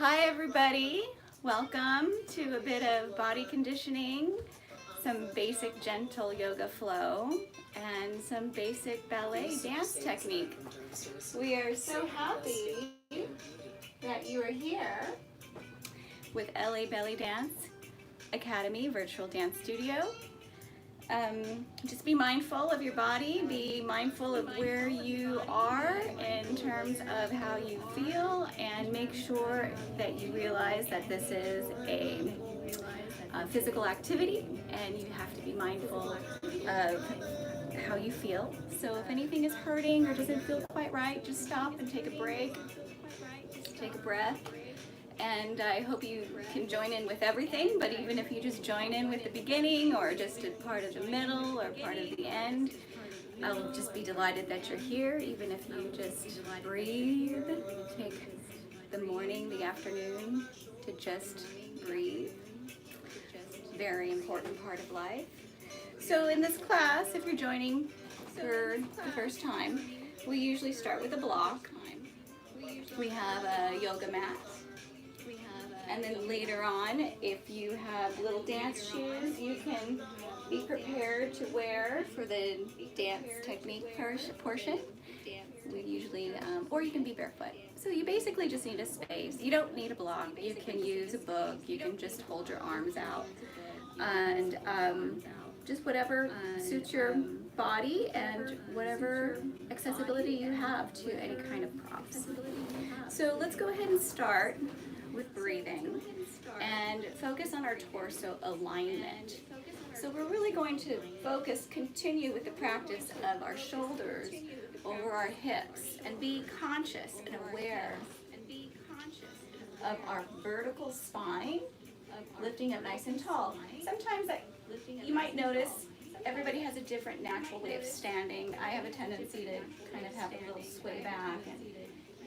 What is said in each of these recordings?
Hi everybody, welcome to a bit of body conditioning, some basic gentle yoga flow, and some basic ballet dance technique. We are so happy that you are here with LA Bellydance Academy Virtual Dance Studio. Just be mindful of your body, be mindful of where you are in terms of how you feel, and make sure that you realize that this is a physical activity and you have to be mindful of how you feel. So if anything is hurting or doesn't feel quite right, just stop and take a break, take a breath. And I hope you can join in with everything, but even if you just join in with the beginning or just a part of the middle or part of the end, I'll just be delighted that you're here, even if you just breathe. Take the morning, the afternoon to just breathe. Very important part of life. So in this class, if you're joining for the first time, we usually start with a block. We have a yoga mat. And then later on, if you have little dance shoes, you can be prepared to wear for the dance technique portion. We usually, or you can be barefoot. So you basically just need a space. You don't need a block. You can use a book. You can just hold your arms out. And just whatever suits your body and whatever accessibility you have to any kind of props. So let's go ahead and start with breathing and focus on our torso alignment. So we're really going to continue with the practice of our shoulders over our hips and be conscious and aware of our vertical spine, lifting up nice and tall. Sometimes you might notice everybody has a different natural way of standing. I have a tendency to kind of have a little sway back,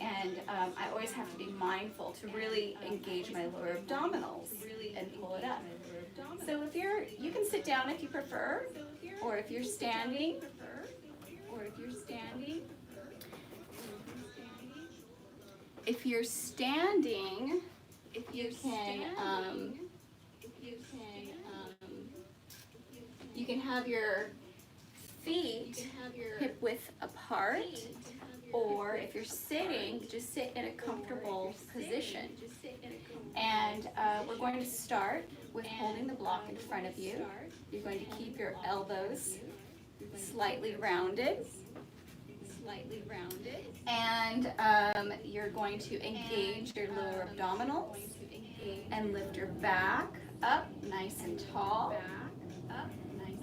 and I always have to be mindful to really engage my lower abdominals and pull it up. So you can sit down if you prefer, or if you're standing, you can have your feet hip width apart, or if you're sitting, just sit in a comfortable position. And we're going to start with holding the block in front of you. You're going to keep your elbows slightly rounded. And you're going to engage your lower abdominals and lift your back up nice and tall.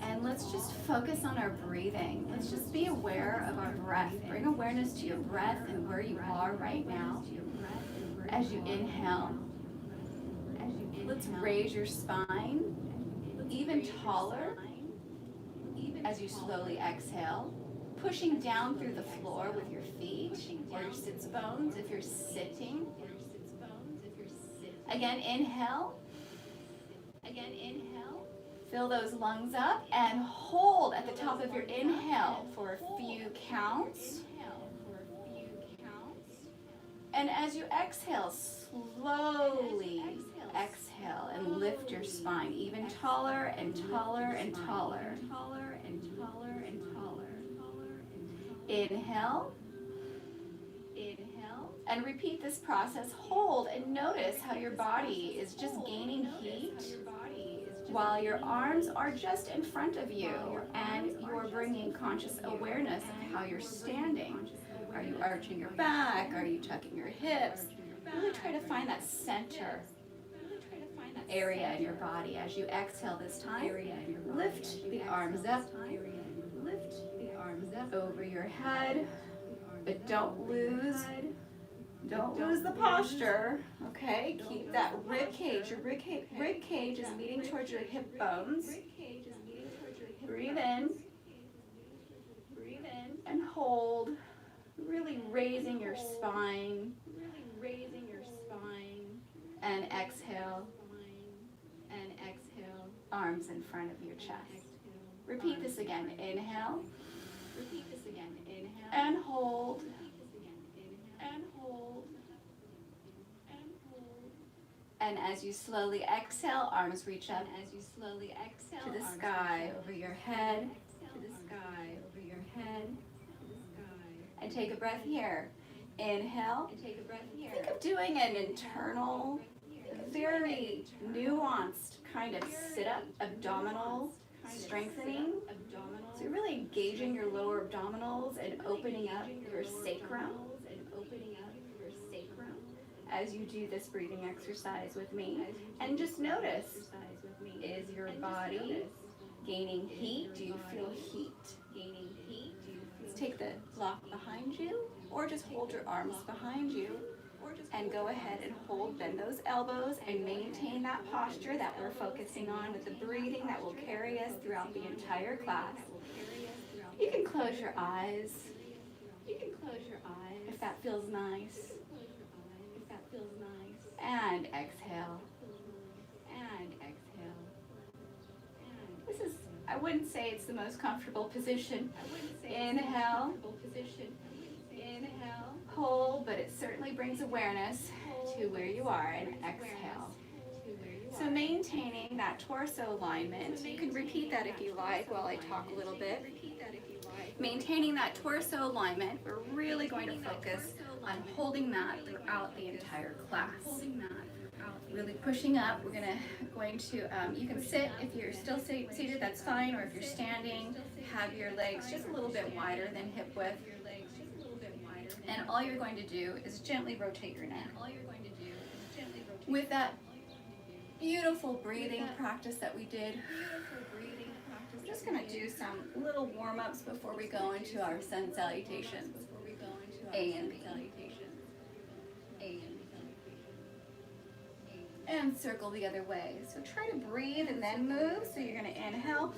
And let's just focus on our breathing. Let's just be aware of our breath. Bring awareness to your breath and where you are right now. As you inhale, let's raise your spine even taller as you slowly exhale, pushing down through the floor with your feet or your sits bones if you're sitting. Again, inhale. Fill those lungs up and hold at the top of your inhale for a few counts. And as you exhale, slowly exhale and lift your spine even taller and taller and taller. Inhale. And repeat this process. Hold and notice how your body is just gaining heat while your arms are just in front of you and you're bringing conscious awareness of how you're standing. Are you arching your back? Are you tucking your hips? Really try to find that center area in your body. As you exhale this time, lift the arms up over your head, but don't lose the posture, okay? Keep that rib cage. Your rib cage is leading towards your hip bones. Breathe in and hold, really raising your spine. And exhale, arms in front of your chest. Repeat this again. Inhale, and hold, And as you slowly exhale, arms reach up to the sky over your head, and take a breath here. Inhale. Think of doing an internal, very nuanced kind of sit-up abdominal strengthening. So you're really engaging your lower abdominals and opening up your sacrum as you do this breathing exercise with me. And just notice, is your body gaining heat? Do you feel heat? Let's take the block behind you, or just hold your arms behind you and go ahead and bend those elbows and maintain that posture that we're focusing on with the breathing that will carry us throughout the entire class. You can close your eyes if that feels nice. And exhale. This is, I wouldn't say it's the most comfortable position. Inhale. Hold, but it certainly brings awareness to where you are, and exhale. So maintaining that torso alignment, you can repeat that if you like while I talk a little bit. Maintaining that torso alignment, we're really going to focus on holding that throughout the entire class. Really pushing up. We're going to you can sit if you're still seated, that's fine, or if you're standing, have your legs just a little bit wider than hip width. And all you're going to do is gently rotate your neck. With that beautiful breathing practice that we did, we're just going to do some little warm-ups before we go into our sun salutations. A and B. And circle the other way. So try to breathe and then move. So you're going to inhale,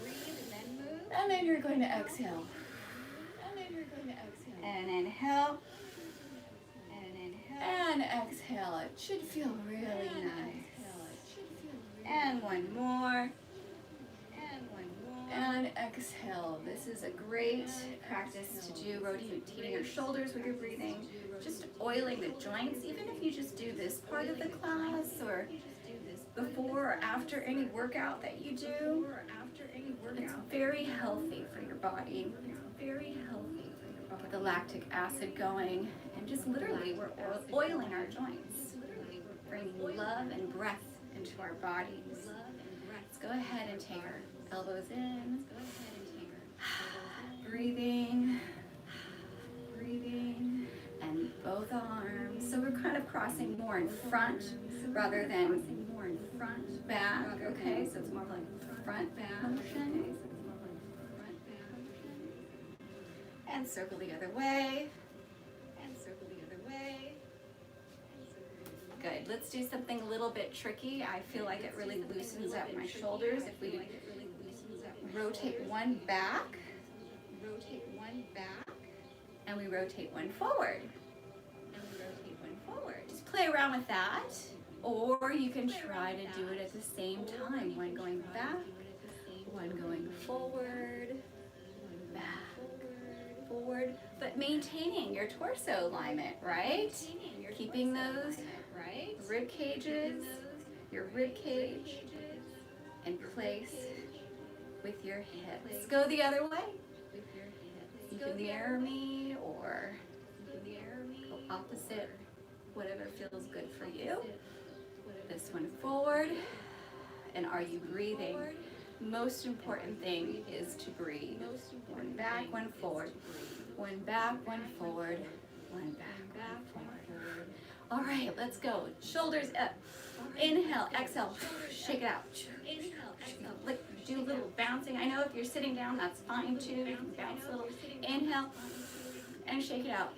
and then you're going to exhale. And inhale, and exhale. It should feel really nice. And one more. And exhale. This is a great practice to do, rotating your shoulders with your breathing, just oiling the joints, even if you just do this part of the class or before or after any workout that you do. It's very healthy for your body. With the lactic acid going, and just literally we're oiling our joints, bringing love and breath into our bodies. Let's go ahead and take our elbows in, breathing, and both arms. So we're kind of crossing more in front rather than back. Okay, so it's more like front back motion. And circle the other way. Good. Let's do something a little bit tricky. I feel like it really loosens up my shoulders if we rotate one back, and we rotate one forward. Just play around with that, or you can try to do it at the same time. One going back, one going forward, back, forward, but maintaining your torso alignment, right? Keeping those rib cages, your rib cage in place with your hips. Go the other way. You can mirror me or go opposite, whatever feels good for you. This one forward. And are you breathing? Most important thing is to breathe. One back, one forward. One back, one forward. One back, one forward. All right, let's go. Shoulders up. Inhale, exhale. Shake it out. Do a little bouncing. I know if you're sitting down, that's fine too. You can bounce a little. Inhale and shake it out.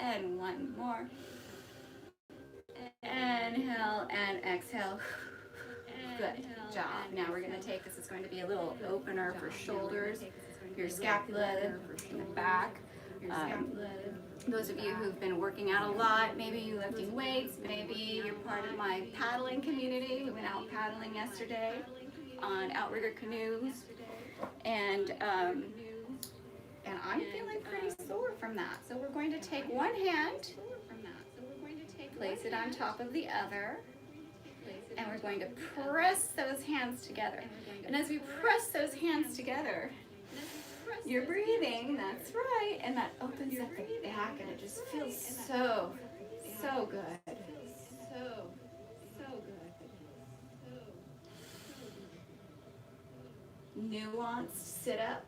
And one more. Inhale and exhale. Good job. Now we're going to take, this is going to be a little opener for shoulders, your scapula in the back. Those of you who've been working out a lot, maybe you're lifting weights, maybe you're part of my paddling community. We went out paddling yesterday on outrigger canoes, and I'm feeling pretty sore from that. So we're going to take one hand Place it on top of the other. And we're going to press those hands together. And as we press those hands together, you're breathing, that's right. And that opens up the back and it just feels so good. Nuanced sit up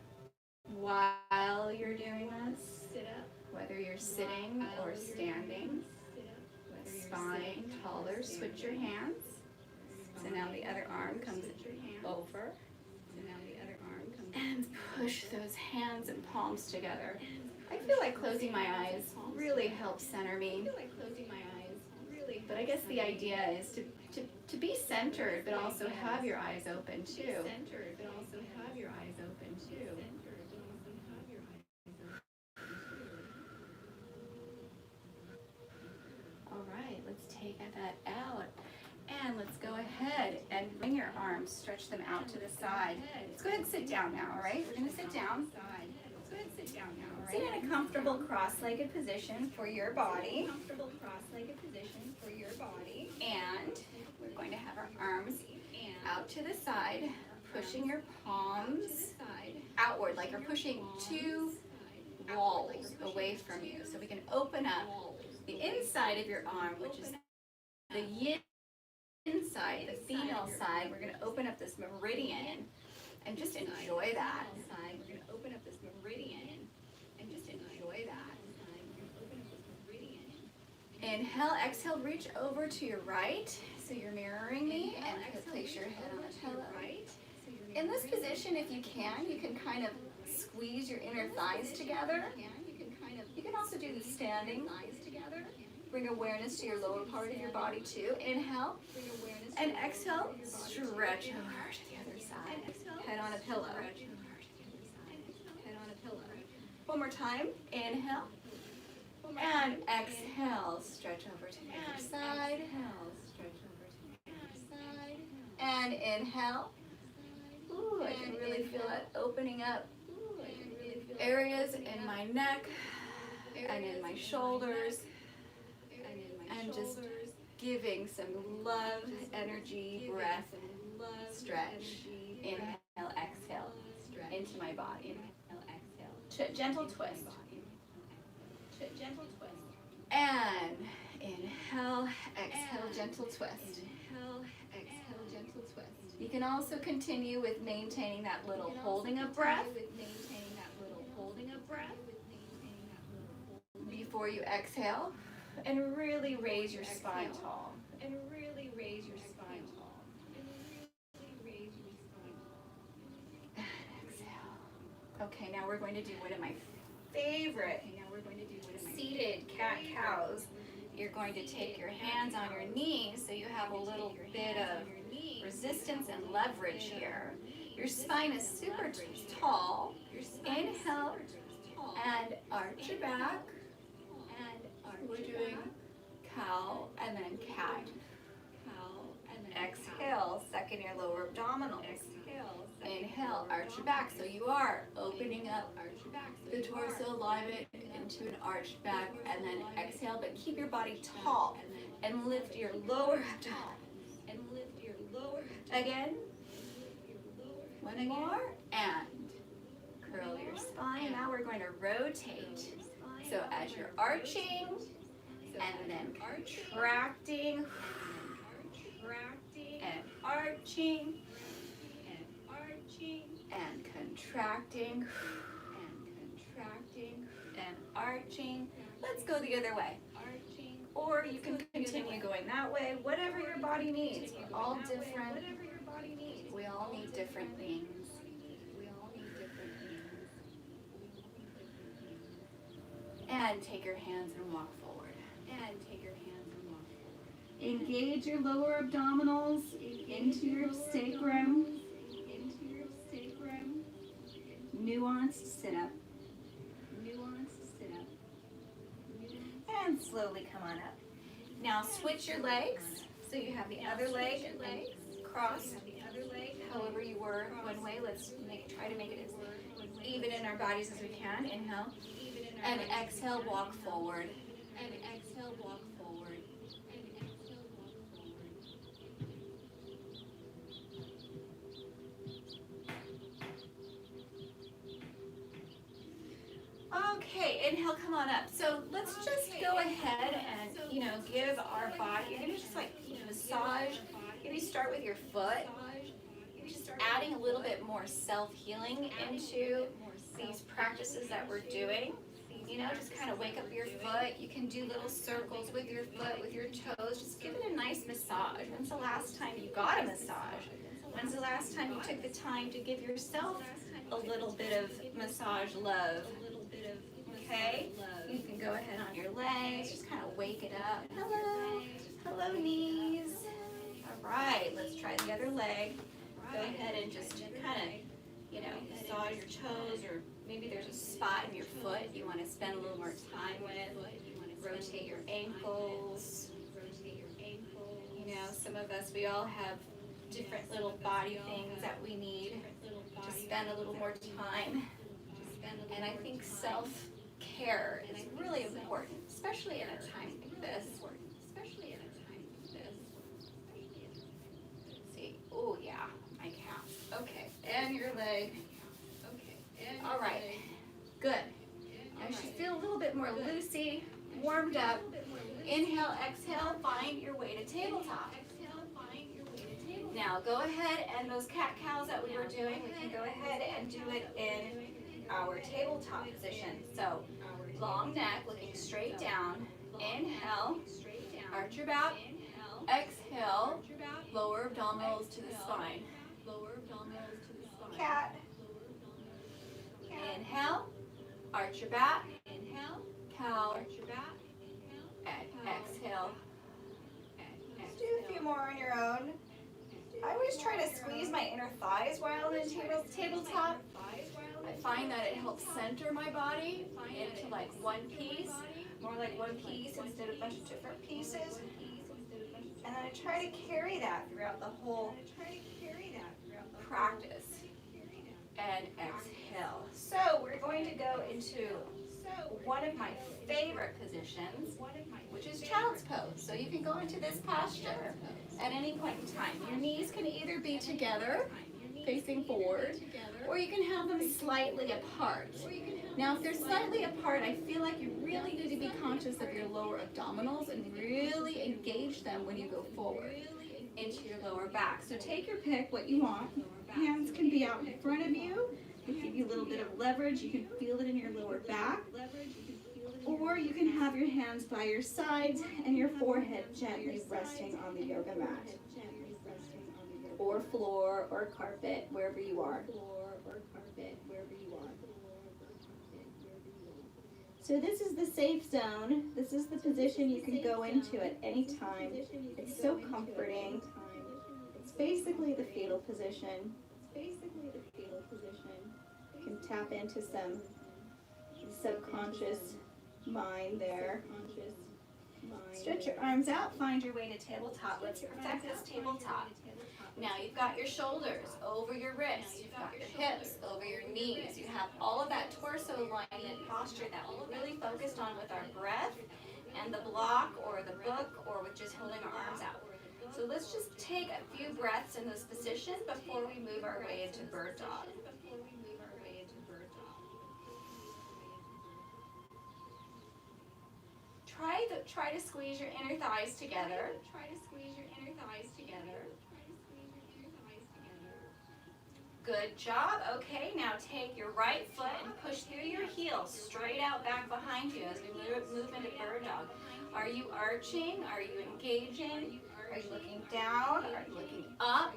while you're doing this. Whether you're sitting or standing. Spine taller, switch your hands. So now the other arm comes over. And push those hands and palms together. I feel like closing my eyes really helps center me. But I guess the idea is to be centered, but also have your eyes open too. All right, let's take that out. And let's go ahead and bring your arms, stretch them out to the side. Let's go ahead and sit down now, all right? We're going to sit down. Sit in a comfortable cross-legged position for your body. And we're going to have our arms out to the side, pushing your palms outward, like you're pushing two walls away from you. So we can open up the inside of your arm, which is the yin inside, the female side. We're going to open up this meridian and just enjoy that. Inhale, exhale, reach over to your right. So you're mirroring me and place your head on the pillow. In this position, if you can kind of squeeze your inner thighs together. You can also do the standing. Bring awareness to your lower part of your body too. Inhale. And exhale, stretch over to the other side. Head on a pillow. One more time. Inhale. And exhale, stretch over to the other side. And inhale. Ooh, I can really feel it opening up areas in my neck and in my shoulders. And just giving some love, energy, breath, stretch. Inhale, exhale, into my body. Gentle twist. And inhale, exhale, gentle twist. You can also continue with maintaining that little holding of breath before you exhale, and really raise your spine tall. Exhale. Okay, now we're going to do one of my favorite seated cat-cows. You're going to take your hands on your knees so you have a little bit of resistance and leverage here. Your spine is super tall. Inhale and arch your back. We're doing cow and then cat. Exhale, second your lower abdominals. Inhale, arch your back. So you are opening up the torso alignment into an arched back, and then exhale, but keep your body tall and lift your lower abdomen. Again. One more, and curl your spine. Now we're going to rotate. So as you're arching, and then contracting, and arching, and contracting, and arching. Let's go the other way. Or you can continue going that way, whatever your body needs. We're all different. We all need different things. And take your hands and walk forward. Engage your lower abdominals into your sacrum. Nuanced sit up. And slowly come on up. Now switch your legs. So you have the other leg crossed. However you were one way, let's try to make it as even in our bodies as we can. Inhale. And exhale, walk forward. Okay, inhale, come on up. So let's just go ahead and, give our body, you're gonna just like massage, maybe start with your foot, just adding a little bit more self-healing into these practices that we're doing. Just kind of wake up your foot. You can do little circles with your foot, with your toes. Just give it a nice massage. When's the last time you got a massage? When's the last time you took the time to give yourself a little bit of massage love? Okay? You can go ahead on your legs. Just kind of wake it up. Hello. Hello, knees. All right, let's try the other leg. Go ahead and just kind of, massage your toes, or maybe there's a spot in your foot you want to spend a little more time with. Rotate your ankles. Some of us, we all have different little body things that we need to spend a little more time. And I think self-care is really important, especially in a time like this. Let's see. Oh, yeah, my calf. Okay, and your leg. All right, good. Now you should feel a little bit more loosey, warmed up. Inhale, exhale, find your way to tabletop. Now go ahead, and those cat-cows that we were doing, we can go ahead and do it in our tabletop position. So long neck, looking straight down. Inhale, arch your back. Exhale, lower abdominals to the spine. Cat. Inhale, arch your back. Cow. And exhale. Do a few more on your own. I always try to squeeze my inner thighs while in tabletop. I find that it helps center my body into like one piece, more like one piece instead of a bunch of different pieces. And then I try to carry that throughout the whole practice. And exhale. So we're going to go into one of my favorite positions, which is child's pose. So you can go into this posture at any point in time. Your knees can either be together, facing forward, or you can have them slightly apart. Now, if they're slightly apart, I feel like you really need to be conscious of your lower abdominals and really engage them when you go forward into your lower back. So take your pick, what you want. Hands can be out in front of you. It'll give you a little bit of leverage. You can feel it in your lower back. Or you can have your hands by your sides and your forehead gently resting on the yoga mat. Or floor or carpet, wherever you are. So this is the safe zone. This is the position you can go into at any time. It's so comforting. It's basically the fetal position. You can tap into some subconscious mind there. Stretch your arms out, find your way to tabletop. Let's protect this tabletop. Now you've got your shoulders over your wrists, you've got your hips over your knees. You have all of that torso alignment posture that we're really focused on with our breath and the block or the book or with just holding our arms out. So let's just take a few breaths in this position before we move our way into bird dog. Try to squeeze your inner thighs together. Good job. Okay, now take your right foot and push through your heels straight out back behind you as we move into bird dog. Are you arching? Are you engaging? Are you looking down? Are you looking up?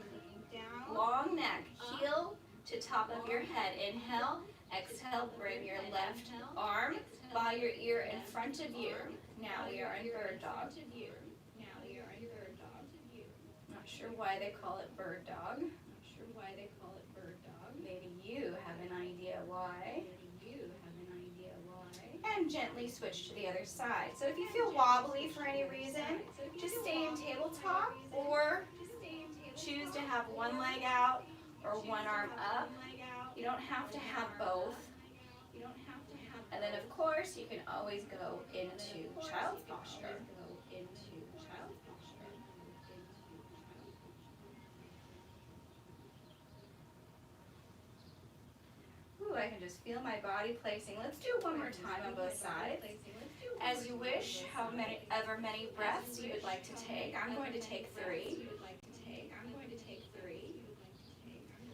Long neck, heel to top of your head. Inhale, exhale, bring your left arm by your ear in front of you. Now we are in bird dog. Not sure why they call it bird dog. Maybe you have an idea why. And gently switch to the other side. So if you feel wobbly for any reason, just stay in tabletop or choose to have one leg out or one arm up. You don't have to have both. And then of course you can always go into child's posture. Ooh, I can just feel my body placing. Let's do it one more time on both sides. As you wish, however many breaths you would like to take. I'm going to take 3.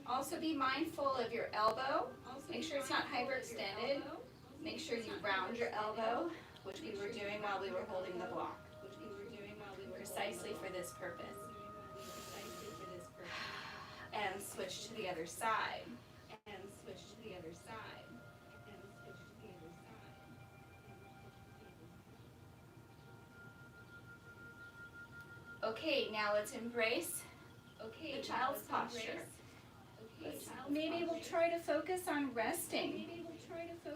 Also be mindful of your elbow. Make sure it's not hyperextended. Make sure you round your elbow, which we were doing while we were holding the block. Precisely for this purpose. And switch to the other side. Okay, now let's embrace the child's posture. Maybe we'll try to focus on resting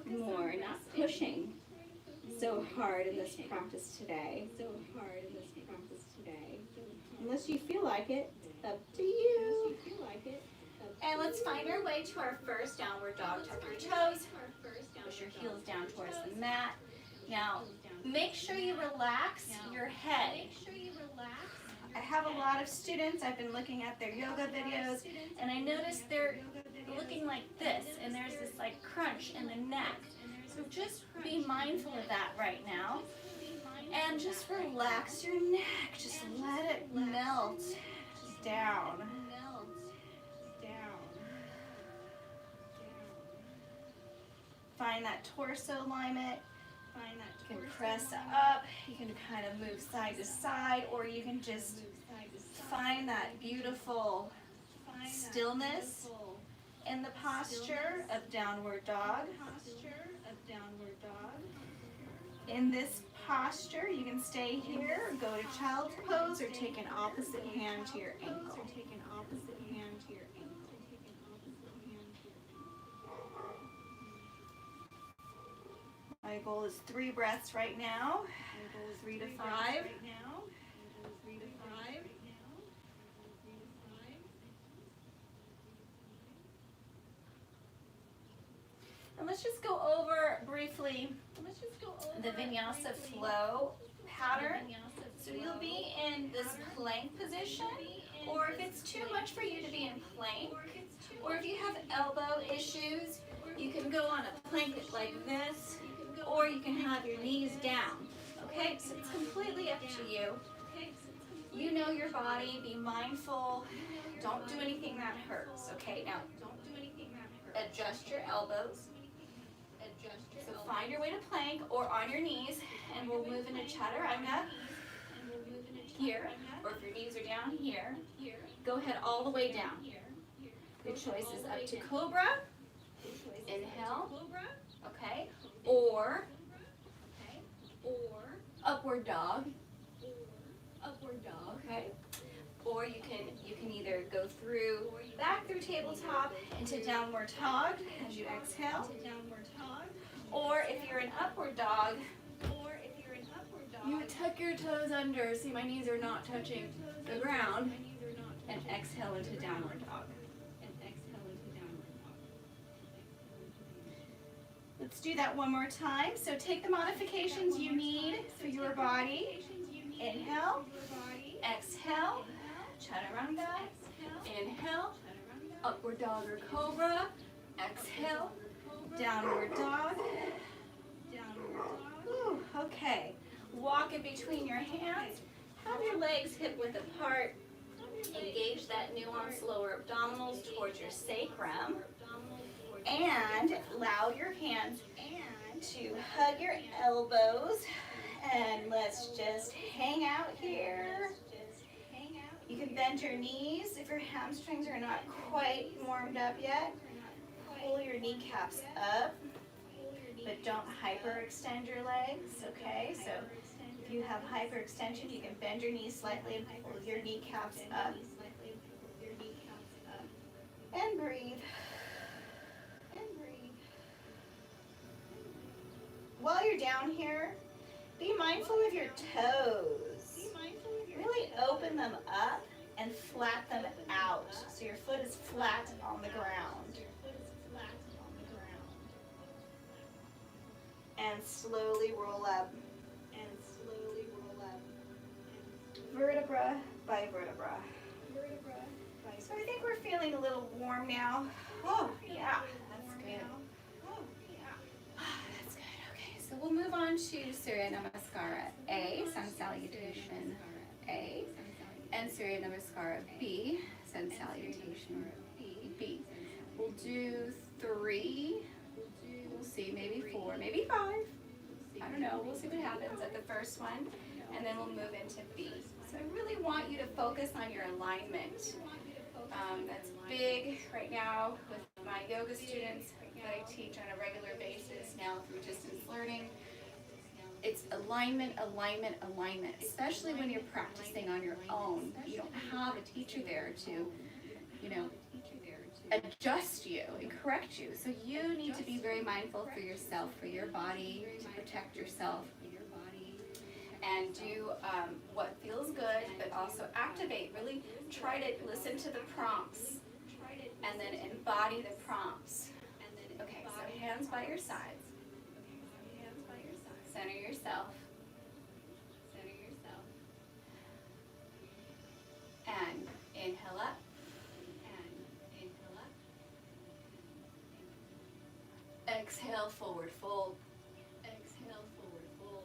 more, not pushing so hard in this practice today. Unless you feel like it, up to you. And let's find our way to our first downward dog. Tuck your toes, push your heels down towards the mat. Now, make sure you relax your head. I have a lot of students, I've been looking at their yoga videos, and I noticed they're looking like this, and there's this like crunch in the neck. So just be mindful of that right now. And just relax your neck, just let it melt down. Find that torso alignment. You can press up, you can kind of move side to side, or you can just find that beautiful stillness in the posture of downward dog. In this posture, you can stay here, go to child's pose, or take an opposite hand to your ankle. My goal is 3 breaths right now, 3 to 5. And let's just go over briefly the vinyasa flow pattern. So you'll be in this plank position, or if it's too much for you to be in plank, or if you have elbow issues, you can go on a plank like this, or you can have your knees down. Okay, so it's completely up to you. You know your body, be mindful, don't do anything that hurts. Okay, now adjust your elbows. So find your way to plank or on your knees, and we'll move into chaturanga here, or if your knees are down here, go ahead all the way down. Your choice is up to cobra, inhale, okay, or upward dog, okay, or you can either go back through tabletop into downward dog as you exhale, or if you're in upward dog, you would tuck your toes under, see my knees are not touching the ground, and exhale into downward dog. Let's do that one more time. So take the modifications you need for your body. Inhale, exhale, chaturanga, inhale, upward dog or cobra, exhale, downward dog. Whew, okay, walk in between your hands, have your legs hip width apart, engage that nuanced lower abdominals towards your sacrum, and allow your hands to hug your elbows, and let's just hang out here. You can bend your knees if your hamstrings are not quite warmed up yet. Pull your kneecaps up, but don't hyperextend your legs, okay? So if you have hyperextension, you can bend your knees slightly and pull your kneecaps up. And breathe. While you're down here, be mindful of your toes. Really open them up and flat them out so your foot is flat on the ground. And slowly roll up. Vertebra by vertebra. So I think we're feeling a little warm now. Oh, yeah, that's good. down to Surya Namaskara A, Sun Salutation A, and Surya Namaskara B, Sun Salutation B. We'll do 3, we'll see, maybe 4, maybe 5. I don't know, we'll see what happens at the first one, and then we'll move into B. So I really want you to focus on your alignment. That's big right now with my yoga students that I teach on a regular basis now through distance learning. It's alignment, alignment, alignment, especially when you're practicing on your own. You don't have a teacher there to, you know, adjust you and correct you. So you need to be very mindful for yourself, for your body, to protect yourself, and do what feels good, but also activate. Really try to listen to the prompts and then embody the prompts. Okay, so hands by your sides. Center yourself. And inhale up. Exhale, forward fold.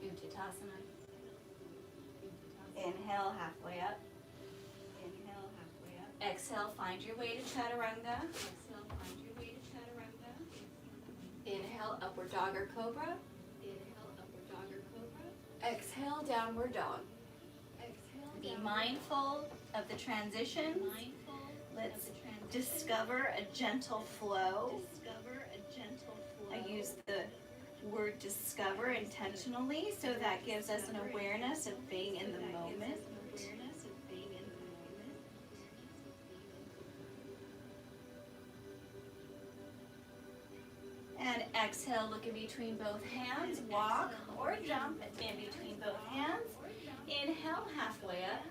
Uttanasana. Inhale, halfway up. Exhale, find your way to Chaturanga. Inhale, upward dog or cobra. Exhale, downward dog. Be mindful of the transitions. Let's discover a gentle flow. I use the word discover intentionally, so that gives us an awareness of being in the moment. And exhale, look in between both hands, walk or jump in between both hands. Inhale, halfway up.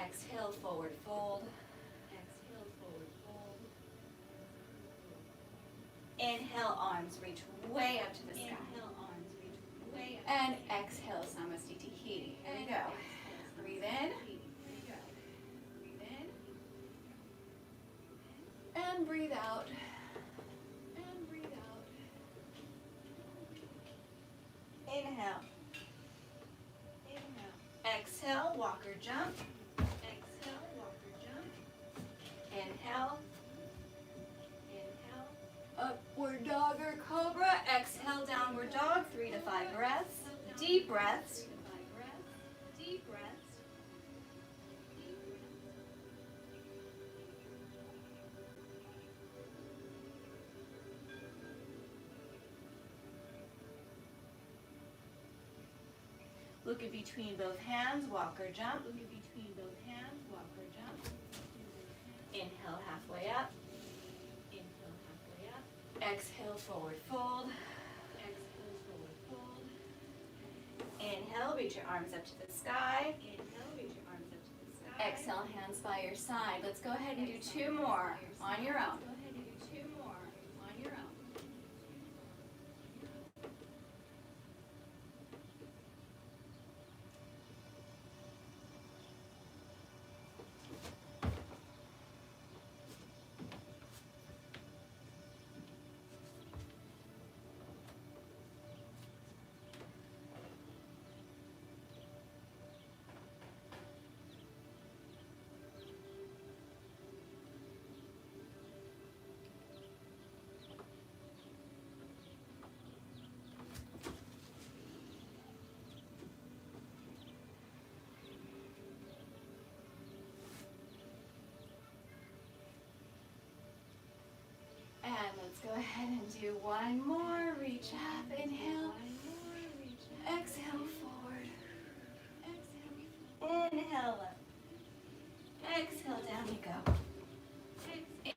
Exhale, forward fold. Inhale, arms reach way up to the sky. And exhale, Samastiti. Here we go. Breathe in. And breathe out. Inhale. Exhale, walk or jump. Inhale. Upward dog or cobra. Exhale, downward dog. 3 to 5 breaths. Deep breaths. Look in between both hands, walk or jump. Inhale, halfway up. Exhale, forward fold. Inhale, reach your arms up to the sky. Exhale, hands by your side. Let's go ahead and do 2 more on your own. And let's go ahead and do 1 more. Reach up, inhale. Exhale, forward. Inhale up. Exhale, down you go.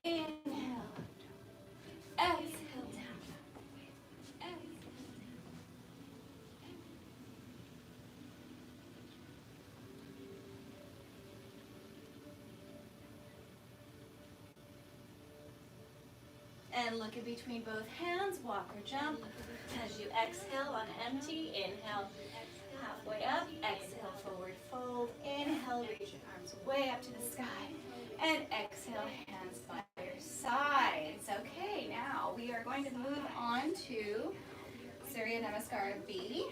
Inhale. Exhale, down. And look in between both hands, walk or jump. As you exhale on empty, inhale halfway up, exhale forward fold, inhale reach your arms way up to the sky, and exhale hands by your side. sides. Okay, now we are going to move on to Surya Namaskar B.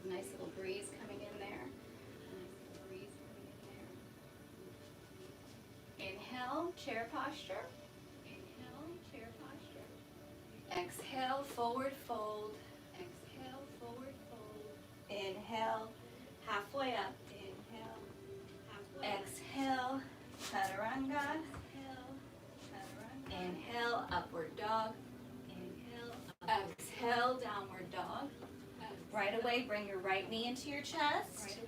Nice little breeze coming in there. Inhale, chair posture. Inhale, chair posture. Exhale, forward fold. Exhale, forward fold. Inhale, halfway up. Inhale, halfway up. Exhale, chaturanga. Inhale, upward dog. Inhale, exhale, downward dog. Right away, bring your right knee into your chest.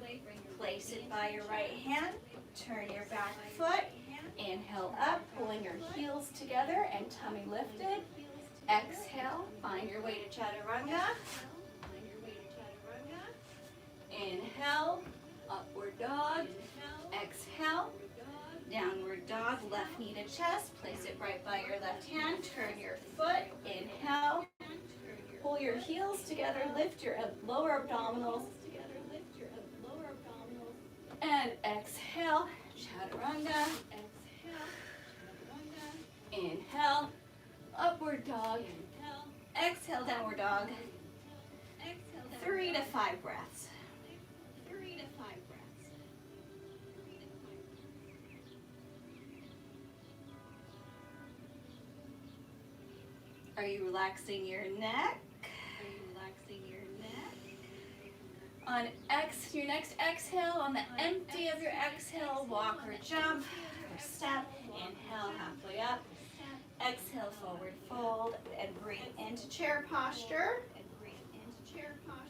Place it by your right hand. Turn your back foot. Inhale up, pulling your heels together and tummy lifted. Exhale, find your way to chaturanga. Inhale, upward dog. Exhale, downward dog, left knee to chest. Place it right by your left hand. Turn your foot. Inhale. Pull your heels together, lift your lower abdominals, and exhale, chaturanga. Inhale, upward dog. Exhale, downward dog. 3 to 5 breaths. Are you relaxing your neck? On your next exhale, on the empty of your exhale, walk or jump or step. Inhale, halfway up. Exhale, forward fold, and breathe into chair posture.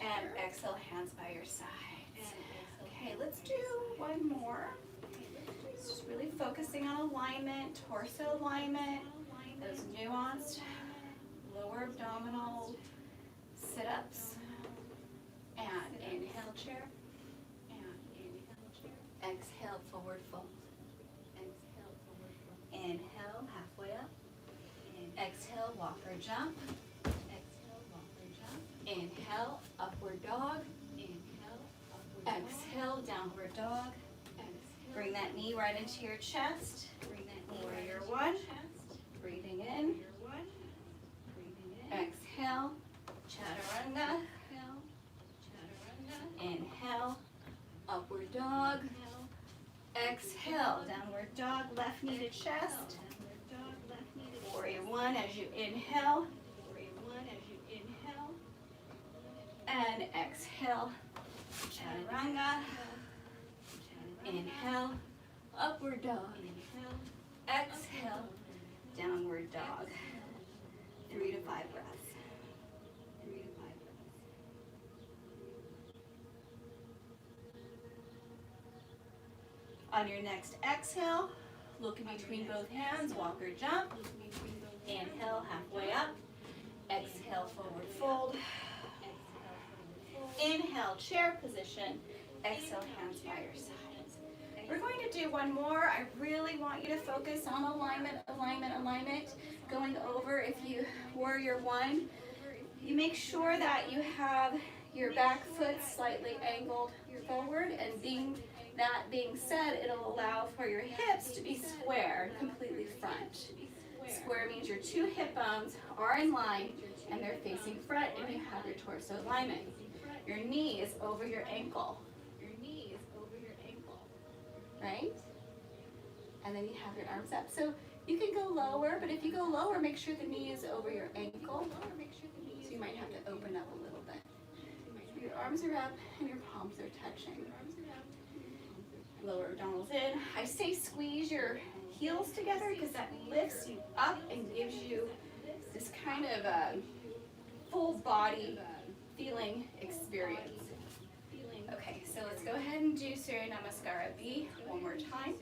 And exhale, hands by your sides. Okay, let's do one more. Just really focusing on alignment, torso alignment, those nuanced lower abdominal sit-ups. And inhale, chair. Exhale, forward fold. Inhale, halfway up. Exhale, walk or jump. Inhale, upward dog. Exhale, downward dog. Bring that knee right into your chest. Warrior one. Breathing in. Exhale, chaturanga. Inhale, upward dog. Exhale, downward dog, left knee to chest. Warrior one as you inhale. And exhale, chaturanga. Inhale, upward dog. Exhale, downward dog. 3 to 5 breaths. On your next exhale, look in between both hands, walk or jump. Inhale, halfway up. Exhale, forward fold. Inhale, chair position. Exhale, hands by your sides. We're going to do one more. I really want you to focus on alignment, alignment, alignment. Going over, if you warrior one, you make sure that you have your back foot slightly angled forward, and being said, it'll allow for your hips to be square, completely front. Square means your 2 hip bones are in line and they're facing front, and you have your torso alignment. Your knee is over your ankle. Right? And then you have your arms up. So you can go lower, but if you go lower, make sure the knee is over your ankle. So you might have to open up a little bit. So your arms are up and your palms are touching. Lower abdominals in. I say squeeze your heels together because that lifts you up and gives you this kind of full body feeling experience. Okay, so let's go ahead and do Surya Namaskara B one more time.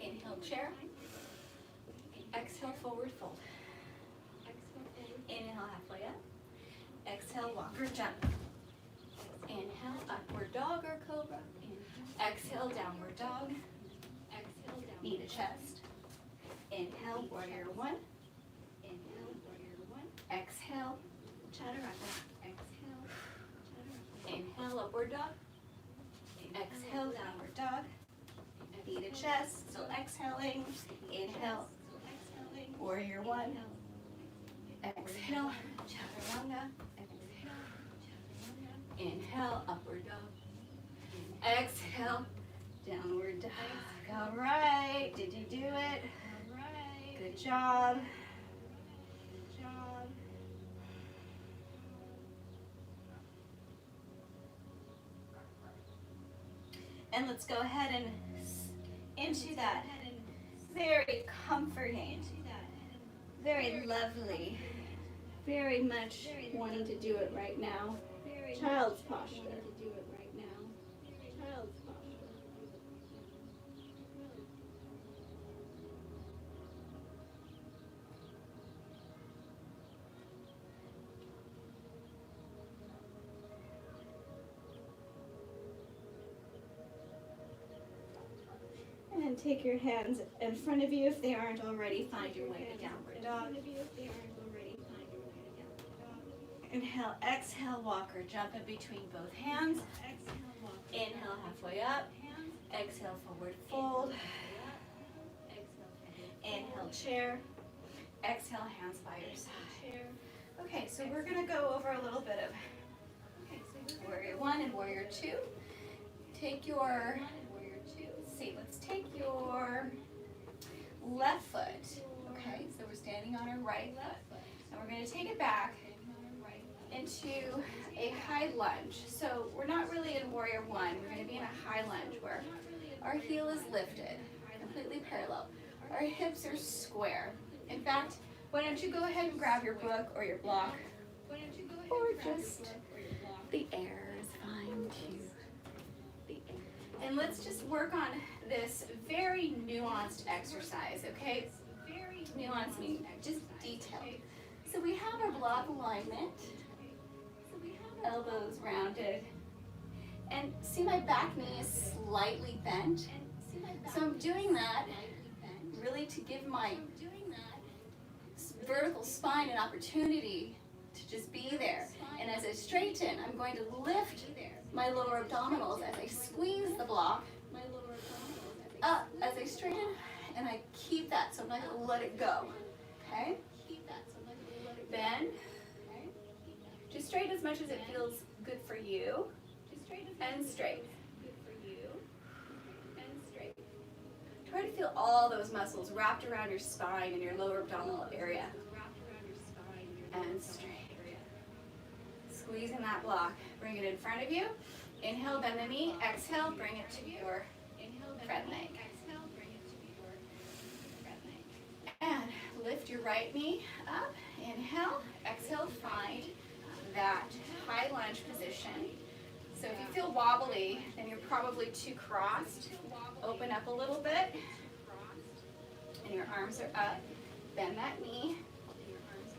Inhale, chair. Exhale, forward fold. Inhale, halfway up. Exhale, walk or jump. Inhale, upward dog or cobra. Exhale, downward dog. Knee to chest. Inhale, warrior one. Exhale, chaturanga. Inhale, upward dog. Exhale, downward dog. knee to chest, still exhaling. Inhale, warrior one. Exhale, chaturanga. Inhale, upward dog. Exhale, downward dog. All right, did you do it? Good job. Good job. And let's go ahead and into that very comforting, very lovely, very much wanting to do it right now. Child's posture. Child's posture. And take your hands in front of you if they aren't already. Find your way to downward dog. Inhale, exhale, walk or jump in between both hands. Inhale, halfway up. Exhale, forward fold. Inhale, chair. Exhale, hands by your side. Okay, so we're going to go over a little bit of warrior one and warrior two. Take your, let's take your left foot. Okay, so we're standing on our right foot. And we're going to take it back into a high lunge. So we're not really in warrior one. We're going to be in a high lunge where our heel is lifted, completely parallel. Our hips are square. In fact, why don't you go ahead and grab your book or your block, or just the air is fine too. The air. And let's just work on this very nuanced exercise, okay? Very nuanced meaning just detailed. So we have our block alignment. Elbows rounded, and see my back knee is slightly bent. So I'm doing that really to give my vertical spine an opportunity to just be there. And as I straighten, I'm going to lift my lower abdominals as I squeeze the block up as I straighten, and I keep that, so I'm not going to let it go. Okay? Bend. Just straight as much as it feels good for you, and straight. Try to feel all those muscles wrapped around your spine and your lower abdominal area. And straight. Squeezing that block. Bring it in front of you. Inhale, bend the knee. Exhale, bring it to your front leg. And lift your right knee up. Inhale. Exhale, find that high lunge position. So if you feel wobbly, then you're probably too crossed. Open up a little bit, and your arms are up. Bend that knee.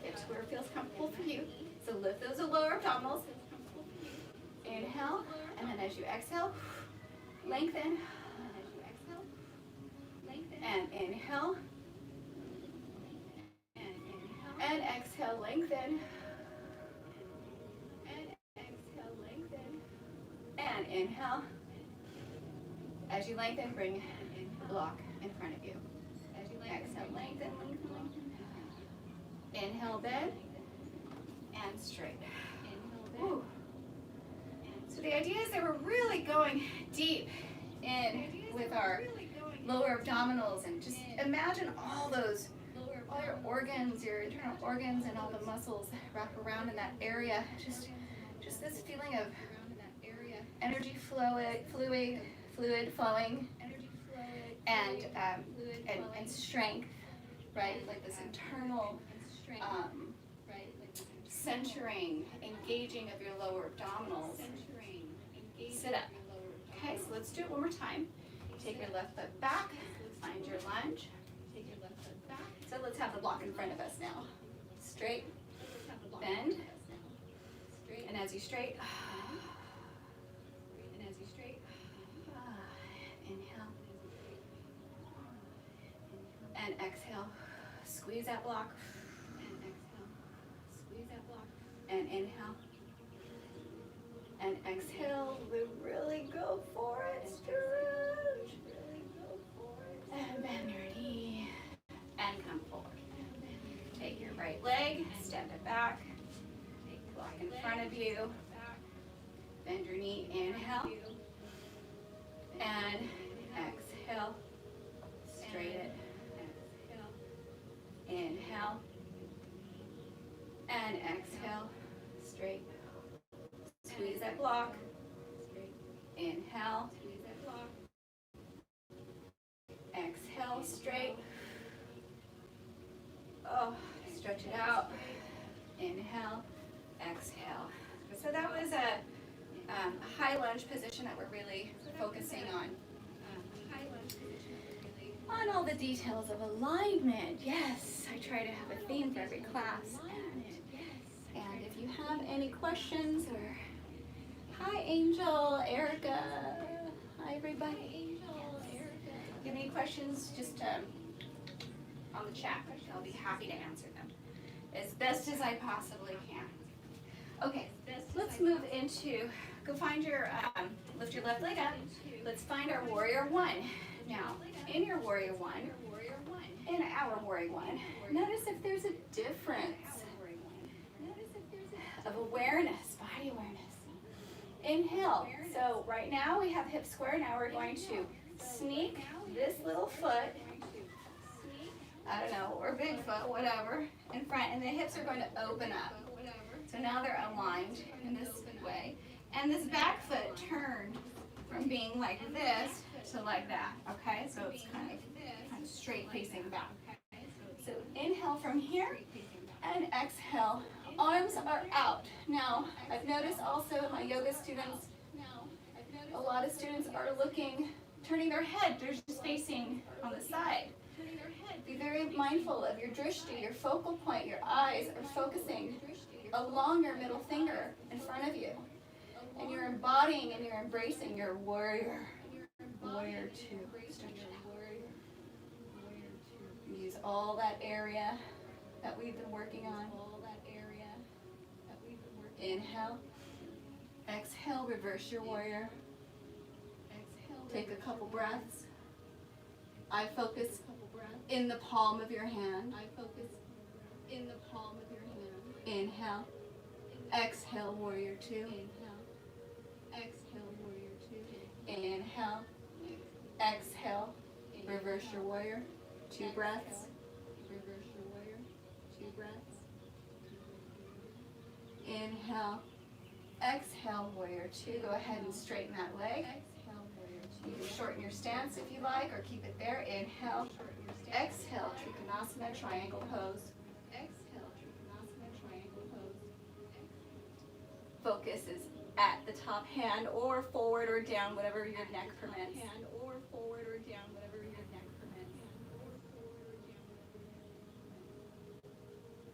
Get to where it feels comfortable for you. So lift those lower abdominals. Inhale, and then as you exhale, lengthen. And inhale. And exhale, lengthen. And inhale. As you lengthen, bring the block in front of you. Exhale, lengthen, lengthen, lengthen. Inhale, bend, and straight. Woo. So the idea is that we're really going deep in with our lower abdominals, and just imagine all your organs, your internal organs, and all the muscles wrap around in that area. Just this feeling of energy fluid flowing, and strength, right? Like this internal centering, engaging of your lower abdominals. Sit up. Okay, so let's do it one more time. Take your left foot back, find your lunge. So let's have the block in front of us now. Straight, bend, and as you straight, inhale, and exhale, squeeze that block, and inhale, and exhale, really go for it, stretch, right leg, step it back, block in front of you, bend your knee, inhale, and exhale, straight it, inhale, and exhale, straight, squeeze that block, inhale, exhale, straight, oh, stretch it out, inhale, exhale. So that was a high lunge position that we're really focusing on all the details of alignment. Yes, I try to have a theme for every class. And if you have any questions, or hi Angel, Erica, hi everybody. If you have any questions, just on the chat. I'll be happy to answer them as best as I possibly can. Okay, let's move into, go find your, lift your left leg up. Let's find our warrior one. Now, in your warrior one, in our warrior one, notice if there's a difference of awareness, body awareness. Inhale. So right now we have hip square. Now we're going to sneak this little foot, I don't know, or big foot, whatever, in front, and the hips are going to open up. So now they're aligned in this way. And this back foot turned from being like this to like that, okay? So it's kind of straight facing back. So inhale from here and exhale. Arms are out. Now, I've noticed also my yoga students, a lot of students are looking, turning their head, they're just facing on the side. Be very mindful of your drishti, your focal point, your eyes are focusing along your middle finger in front of you. And you're embodying and you're embracing your warrior. Warrior two. Use all that area that we've been working on. Inhale. Exhale, reverse your warrior. Take a couple breaths. I focus in the palm of your hand. Inhale. Exhale, warrior two. Inhale. Exhale. Reverse your warrior. 2 breaths. Inhale. Exhale, warrior two. Go ahead and straighten that leg. You can shorten your stance if you like, or keep it there. Inhale. Exhale, Trikonasana, triangle pose. Focus is at the top hand, or forward or down, whatever your neck permits.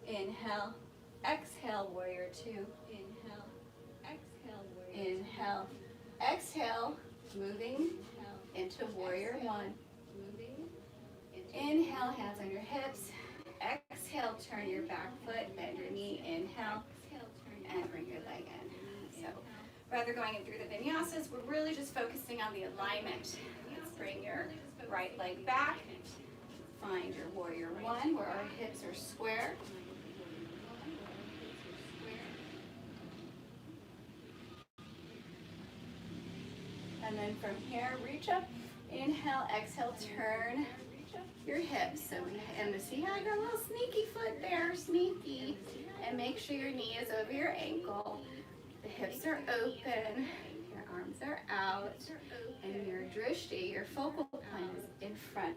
Inhale. Exhale, warrior two. Inhale. Exhale, moving into warrior one. Inhale, hands on your hips. Exhale, turn your back foot, bend your knee. Inhale, and bring your leg in. So rather going in through the vinyasas, we're really just focusing on the alignment. Let's bring your right leg back. Find your warrior one, where our hips are square. And then from here, reach up, inhale, exhale, turn your hips. So, and see how I got a little sneaky foot there, sneaky. And make sure your knee is over your ankle. The hips are open, your arms are out, and your drishti, your focal point is in front,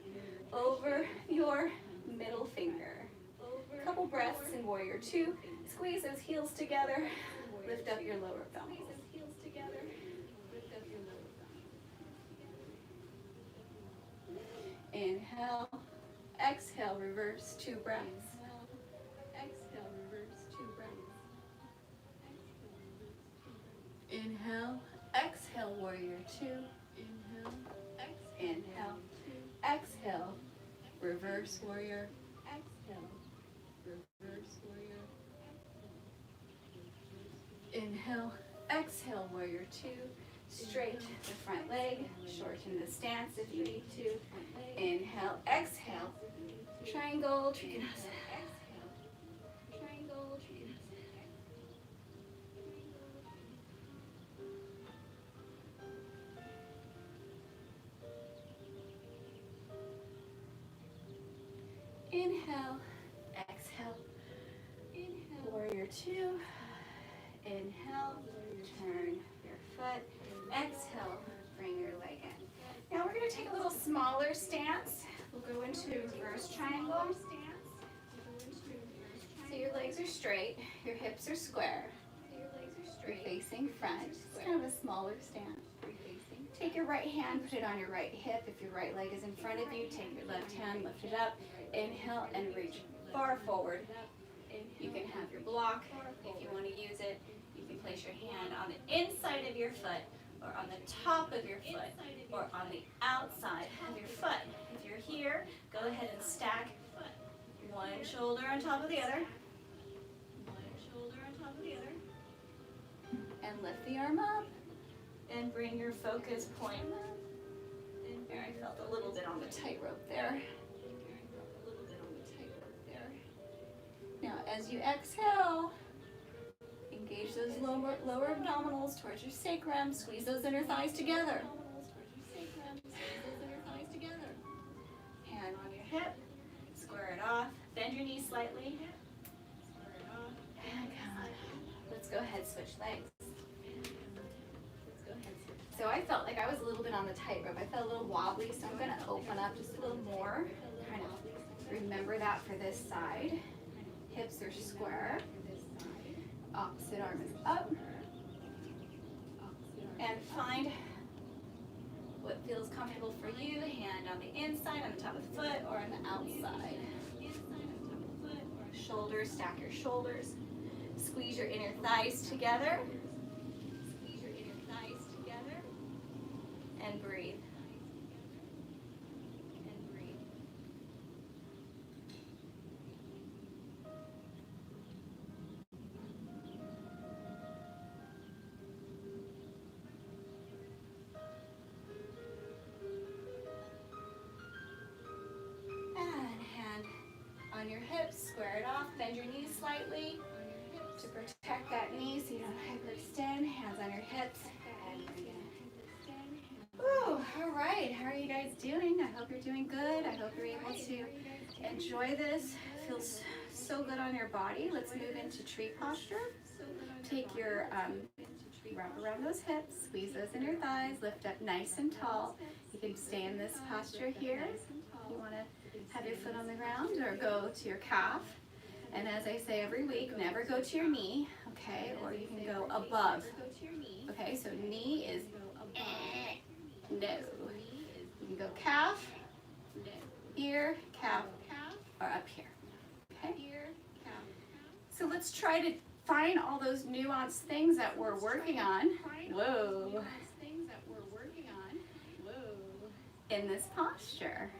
over your middle finger. A couple breaths in warrior two. Squeeze those heels together, lift up your lower belly. Inhale, exhale, reverse 2 breaths. Inhale, exhale, warrior two. Inhale, exhale, reverse warrior. Inhale, exhale, warrior two. Straight the front leg, shorten the stance if you need to. Inhale, exhale, triangle, Trikonasana. 2. Inhale, turn your foot. Exhale, bring your leg in. Now we're going to take a little smaller stance. We'll go into reverse triangle. So your legs are straight, your hips are square. You're facing front. It's kind of a smaller stance. Take your right hand, put it on your right hip. If your right leg is in front of you, take your left hand, lift it up. Inhale and reach far forward. You can have your block if you want to use it. You can place your hand on the inside of your foot, or on the top of your foot, or on the outside of your foot. If you're here, go ahead and stack one shoulder on top of the other. One shoulder on top of the other. And lift the arm up. And bring your focus point. There, I felt a little bit on the tightrope there. Now, as you exhale, engage those lower abdominals towards your sacrum. Squeeze those inner thighs together. Hand on your hip. Square it off. Bend your knees slightly. And come on. Let's go ahead, switch legs. So I felt like I was a little bit on the tightrope. I felt a little wobbly, so I'm going to open up just a little more. Kind of remember that for this side. Hips are square. Opposite arm is up. And find what feels comfortable for you. Hand on the inside, on the top of the foot, or on the outside. Shoulders, stack your shoulders. Squeeze your inner thighs together. And breathe. And breathe. And hand on your hips, square it off, bend your knees slightly to protect that knee so you don't hyperextend. Hands on your hips. Ooh, all right, how are you guys doing? I hope you're doing good. I hope you're able to enjoy this. Feels so good on your body. Let's move into tree posture. Take your, wrap around those hips, squeeze those inner thighs, lift up nice and tall. You can stay in this posture here. You want to have your foot on the ground or go to your calf. And as I say every week, never go to your knee, okay? Or you can go above. Okay, so knee is no. You can go calf, ear, calf, or up here. Okay? So let's try to find all those nuanced things that we're working on. Whoa. In this posture.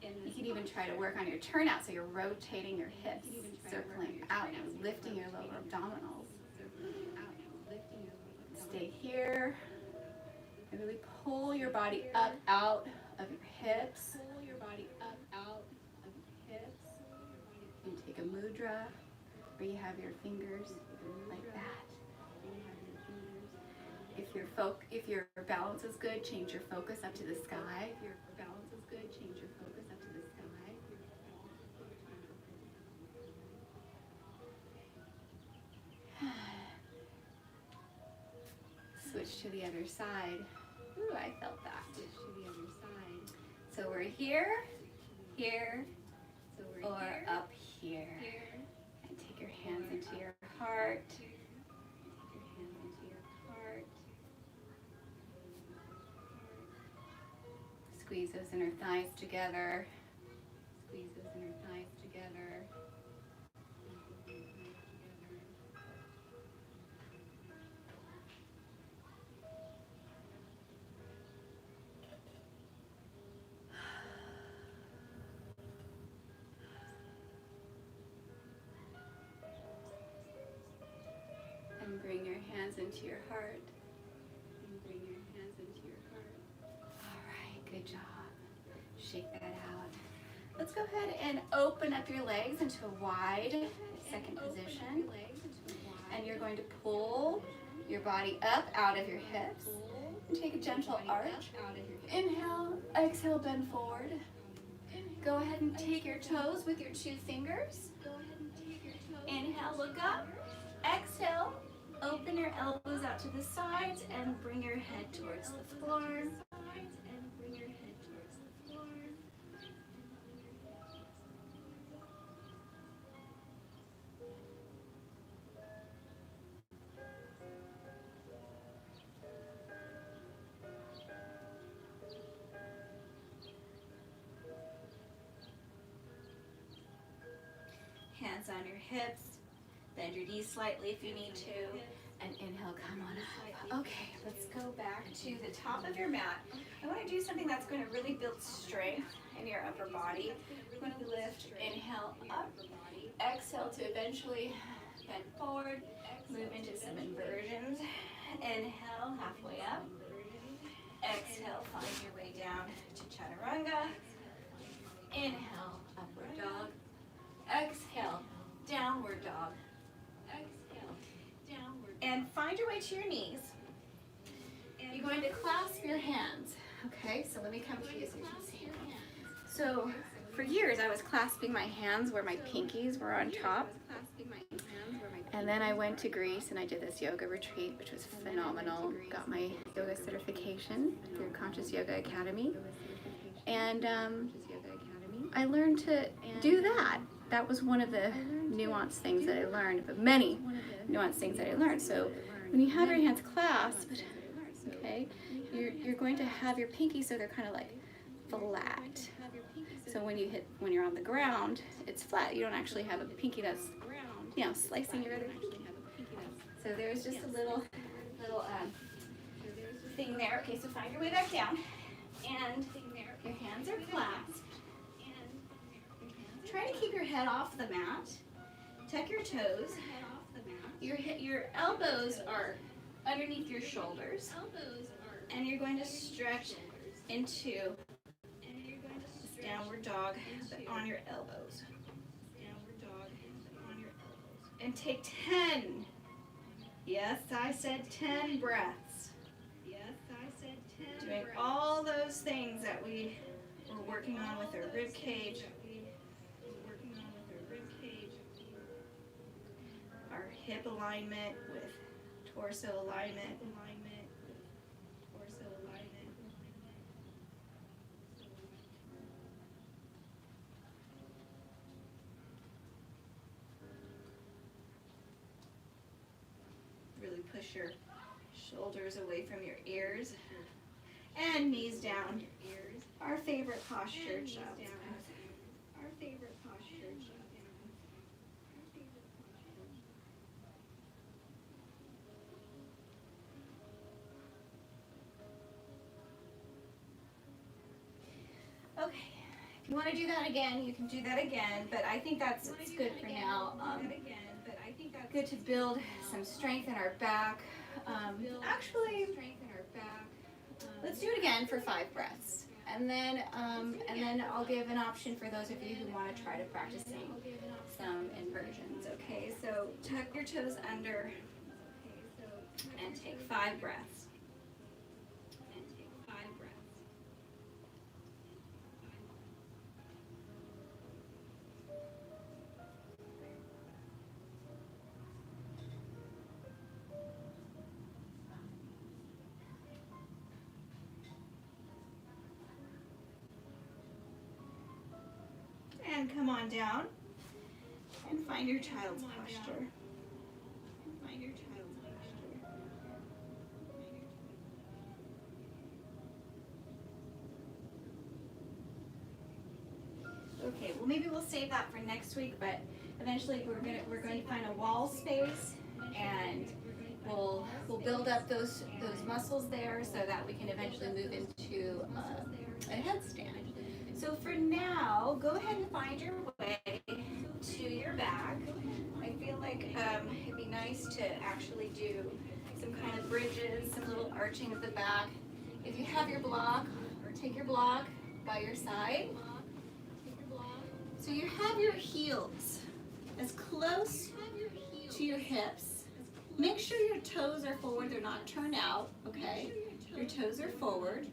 You can even try to work on your turnout, so you're rotating your hips, circling out and lifting your lower abdominals. Stay here. And really pull your body up out of your hips. And take a mudra where you have your fingers like that. If your balance is good, change your focus up to the sky. Switch to the other side. Ooh, I felt that. So we're here, or up here. And take your hands into your heart. Squeeze those inner thighs together. And bring your hands into your heart. All right, good job. Shake that out. Let's go ahead and open up your legs into a wide second position. And you're going to pull your body up out of your hips. And take a gentle arch. Inhale, exhale, bend forward. Go ahead and take your toes with your 2 fingers. Inhale, elbows out to the sides and bring your head towards the floor. Hands on your hips. Bend your knees slightly if you need to. And inhale, come on up. Okay, let's go back to the top of your mat. I want to do something that's going to really build strength in your upper body. We're going to lift, inhale up. Exhale to eventually bend forward. Move into some inversions. Inhale, halfway up. Exhale, find your way down to chaturanga. Inhale, upward dog. Exhale, downward dog. Exhale, downward dog. And find your way to your knees. You're going to clasp your hands. Okay, so let me come to you so you can see. So for years I was clasping my hands where my pinkies were on top. And then I went to Greece and I did this yoga retreat, which was phenomenal. Got my yoga certification through Conscious Yoga Academy. And I learned to do that. That was one of the nuanced things that I learned, but many nuanced things that I learned. So when you have your hands clasped, okay, you're going to have your pinkies so they're kind of like flat. So when you're on the ground, it's flat. You don't actually have a pinky that's, you know, slicing your other pinky. So there's just a little thing there. Okay, so find your way back down, and your hands are clasped. Try to keep your head off the mat. Tuck your toes. Your elbows are underneath your shoulders. And you're going to stretch into this downward dog, but on your elbows. And take 10. Yes, I said 10 breaths. Doing all those things that we were working on with our rib cage. Our hip alignment with torso alignment. Really push your shoulders away from your ears and knees down. Our favorite posture, child. Okay, if you want to do that again, you can do that again, but I think it's good for now. Good to build some strength in our back. Actually, let's do it again for 5 breaths. And then I'll give an option for those of you who want to try to practice some inversions. Okay, so tuck your toes under and take 5 breaths. And come on down and find your child's posture. Okay, well maybe we'll save that for next week, but eventually we're going to find a wall space, and we'll build up those muscles there so that we can eventually move into a headstand. So for now, go ahead and find your way to your back. I feel like it'd be nice to actually do some kind of bridges, some little arching of the back. If you have your block, take your block by your side. So you have your heels as close to your hips. Make sure your toes are forward, they're not turned out, okay? Your toes are forward.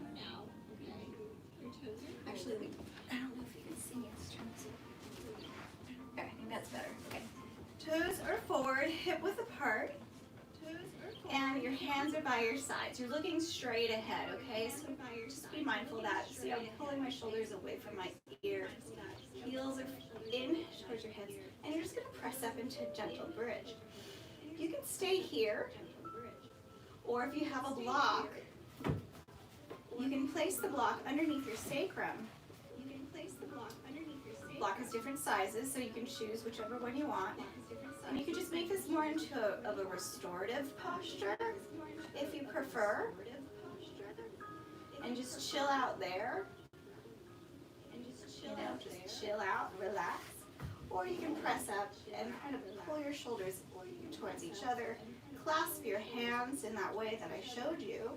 Actually, I don't know if you can see. Okay, I think that's better. Okay. Toes are forward, hip width apart. And your hands are by your sides. You're looking straight ahead, okay? So just be mindful of that. See, I'm pulling my shoulders away from my ears. Heels are in towards your hips. And you're just going to press up into a gentle bridge. You can stay here. Or if you have a block, you can place the block underneath your sacrum. The block has different sizes, so you can choose whichever one you want. And you can just make this more into a restorative posture, if you prefer. And just chill out there. You know, just chill out, relax. Or you can press up and kind of pull your shoulders towards each other. Clasp your hands in that way that I showed you.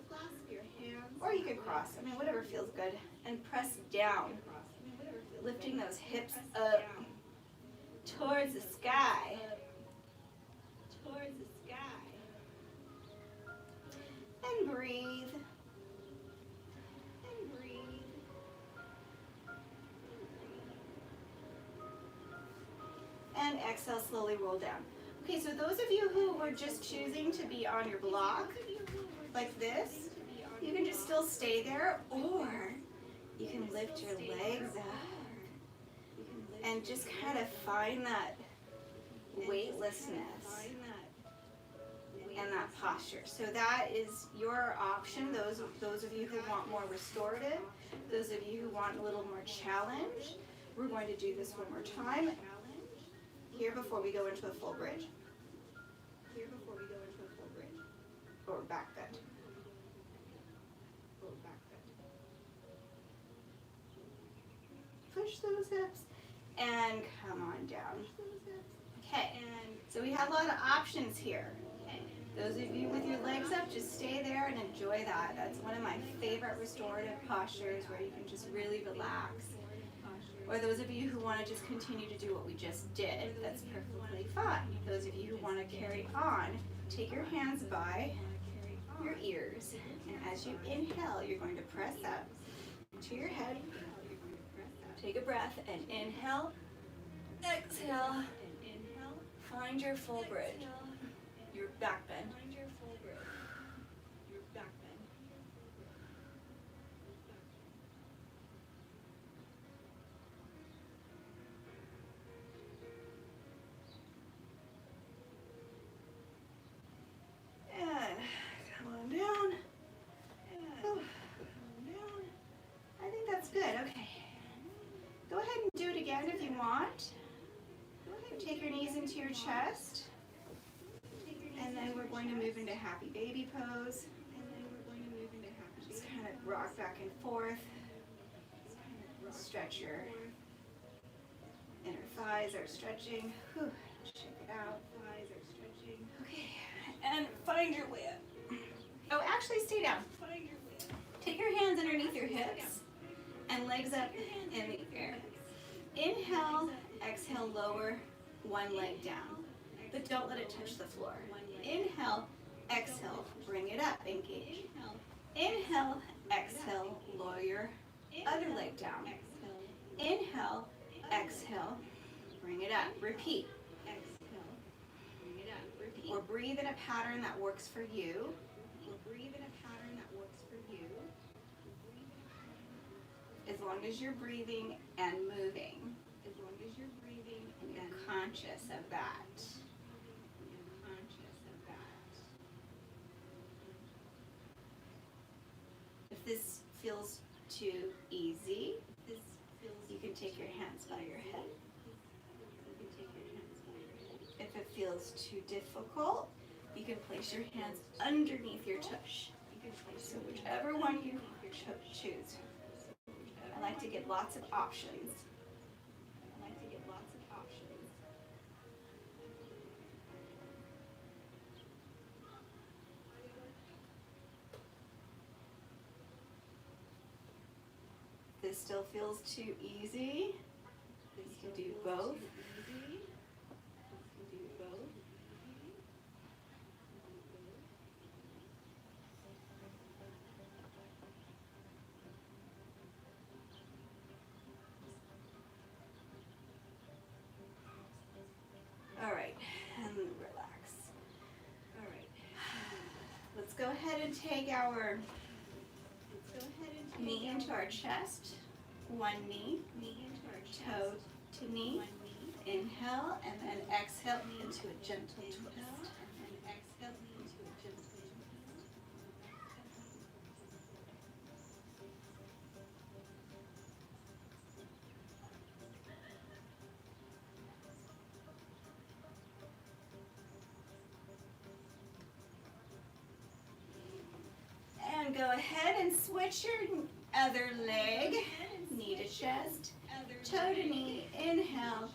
Or you can cross, I mean, whatever feels good. And press down, lifting those hips up towards the sky. And breathe. And exhale, slowly roll down. Okay, so those of you who were just choosing to be on your block, like this, you can just still stay there, or you can lift your legs up and just kind of find that weightlessness and that posture. So that is your option. Those of you who want more restorative, those of you who want a little more challenge, we're going to do this one more time here before we go into a full bridge. Or back bend. Push those hips and come on down. Okay, so we have a lot of options here. Those of you with your legs up, just stay there and enjoy that. That's one of my favorite restorative postures where you can just really relax. Or those of you who want to just continue to do what we just did, that's perfectly fine. Those of you who want to carry on, take your hands by your ears. And as you inhale, you're going to press up to your head. Take a breath and inhale, exhale, find your full bridge, your back bend. And come on down. I think that's good, okay. Go ahead and do it again if you want. Take your knees into your chest. And then we're going to move into happy baby pose. Just kind of rock back and forth. Stretch your inner thighs are stretching. Whew. Shake it out. Okay. And find your way up. Oh, actually stay down. Take your hands underneath your hips and legs up in the air. Inhale, exhale, lower one leg down, but don't let it touch the floor. Inhale, exhale, bring it up, engage. Inhale, exhale, lower your other leg down. Inhale, exhale, bring it up, repeat. Or breathe in a pattern that works for you. As long as you're breathing and moving. And you're conscious of that. If this feels too easy, you can take your hands by your head. If it feels too difficult, you can place your hands underneath your tush. So whichever one you choose. I like to give lots of options. If this still feels too easy, you can do both. All right, and relax. ahead and take our knee into our chest. One knee, toe to knee. Inhale, and then exhale into a gentle twist. And go ahead and switch your other leg, knee to chest, toe to knee, inhale,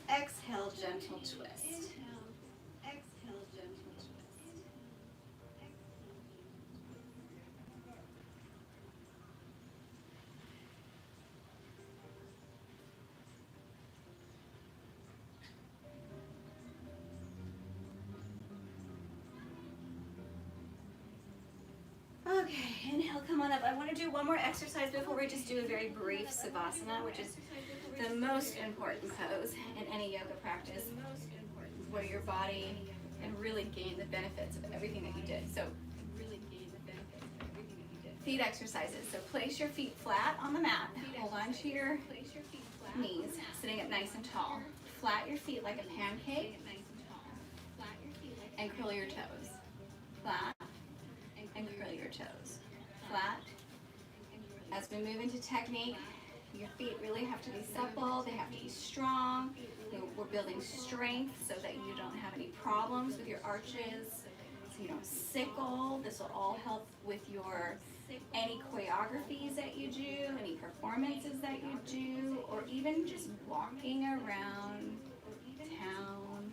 exhale, gentle twist. Okay, inhale, come on up. I want to do one more exercise before we just do a very brief Savasana, which is the most important pose in any yoga practice, where your body can really gain the benefits of everything that you did. So, feet exercises. So place your feet flat on the mat. Hold on to your knees, sitting up nice and tall. Flat your feet like a pancake, and curl your toes. Flat, and curl your toes. Flat. As we move into technique, your feet really have to be supple, they have to be strong. We're building strength so that you don't have any problems with your arches, so you don't sickle. This will all help with your any choreographies that you do, any performances that you do, or even just walking around town,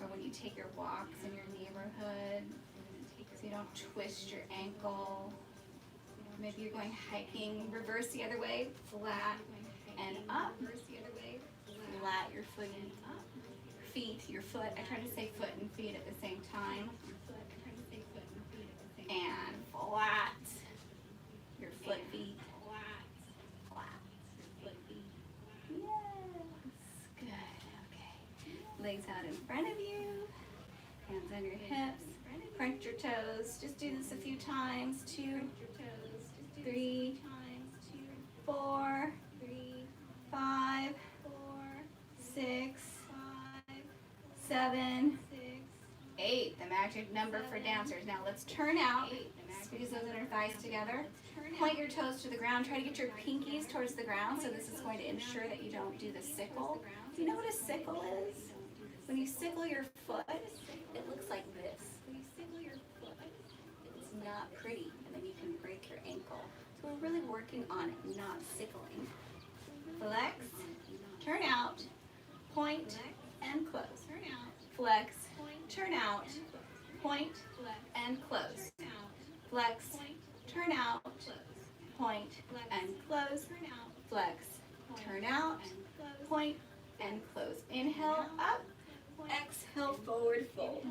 or when you take your walks in your neighborhood, so you don't twist your ankle. Maybe you're going hiking, reverse the other way, flat and up. Flat your foot and up. Feet, your foot, I try to say foot and feet at the same time. And flat your foot, feet. Flat your foot, feet. Yes, good, okay. Legs out in front of you, hands on your hips. Front your toes, just do this a few times. 2, 3, 4, 5, 6, 7, 8. The magic number for dancers. Now let's turn out. Squeeze those inner thighs together. Point your toes to the ground. Try to get your pinkies towards the ground. So this is going to ensure that you don't do the sickle. Do you know what a sickle is? When you sickle your foot, it looks like this. It's not pretty, and then you can break your ankle. So we're really working on not sickling. Flex, turn out, point, and close. Flex, turn out, point, and close. Flex, turn out, point, and close. Flex, turn out, point, and close. Inhale, up. Exhale, forward fold.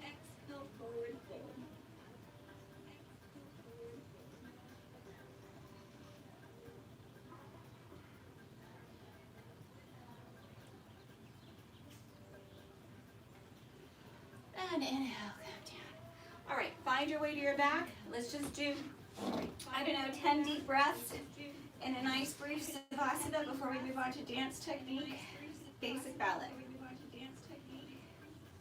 Exhale, forward fold. And inhale, come down. All right, find your way to your back. Let's just do, 10 deep breaths in a nice brief Savasana before we move on to dance technique, basic ballet.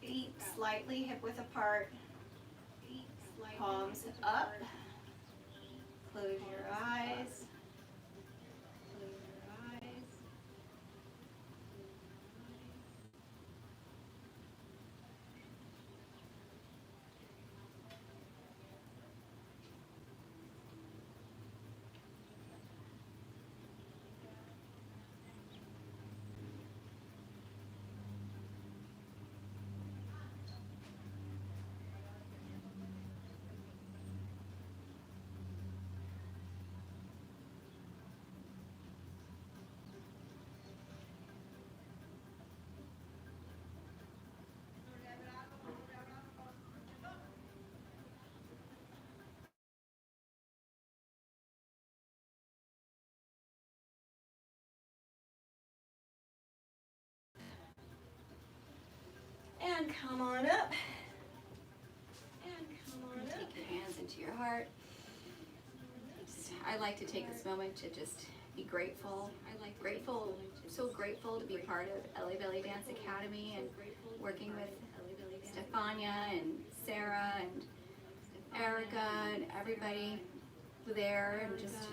Feet slightly hip width apart, palms up. Close your eyes. And come on up. And come on up. into your heart. I like to take this moment to just be grateful. So grateful to be part of LA Bellydance Academy and working with Stefanya and Sarah and Erica and everybody there, and just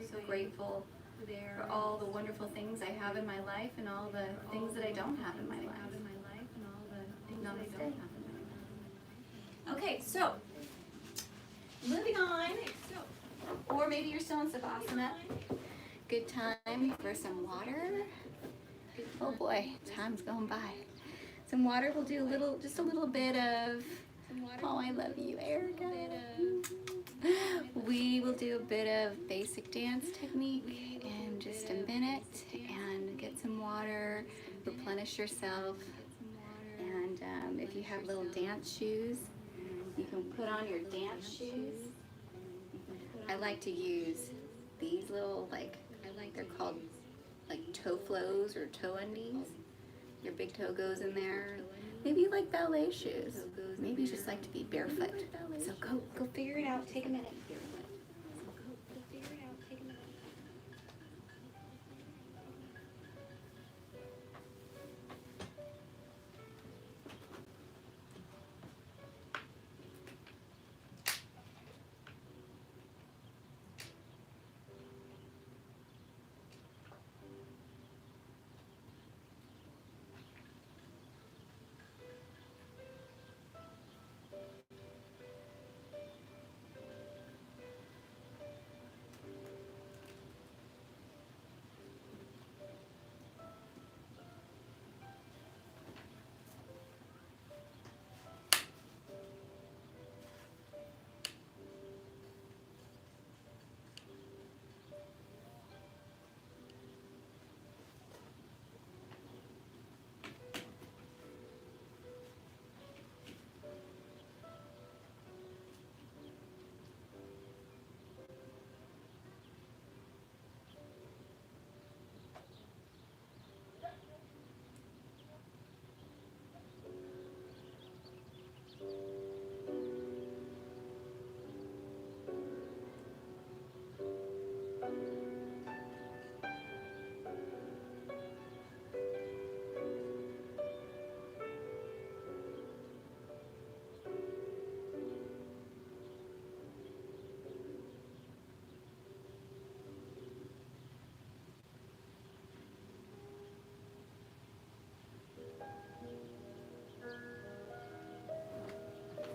so grateful for all the wonderful things I have in my life and all the things that I don't have in my life. Namaste. Okay, so moving on, or maybe you're still in Savasana. Good time for some water. Oh boy, time's going by. Some water. We'll do just a little bit of. Oh, I love you, Erica. We will do a bit of basic dance technique in just a minute, and get some water, replenish yourself. And if you have little dance shoes, you can put on your dance shoes. I like to use these little, they're called toe flows or toe undies. Your big toe goes in there. Maybe you like ballet shoes. Maybe you just like to be barefoot. So go figure it out. Take a minute.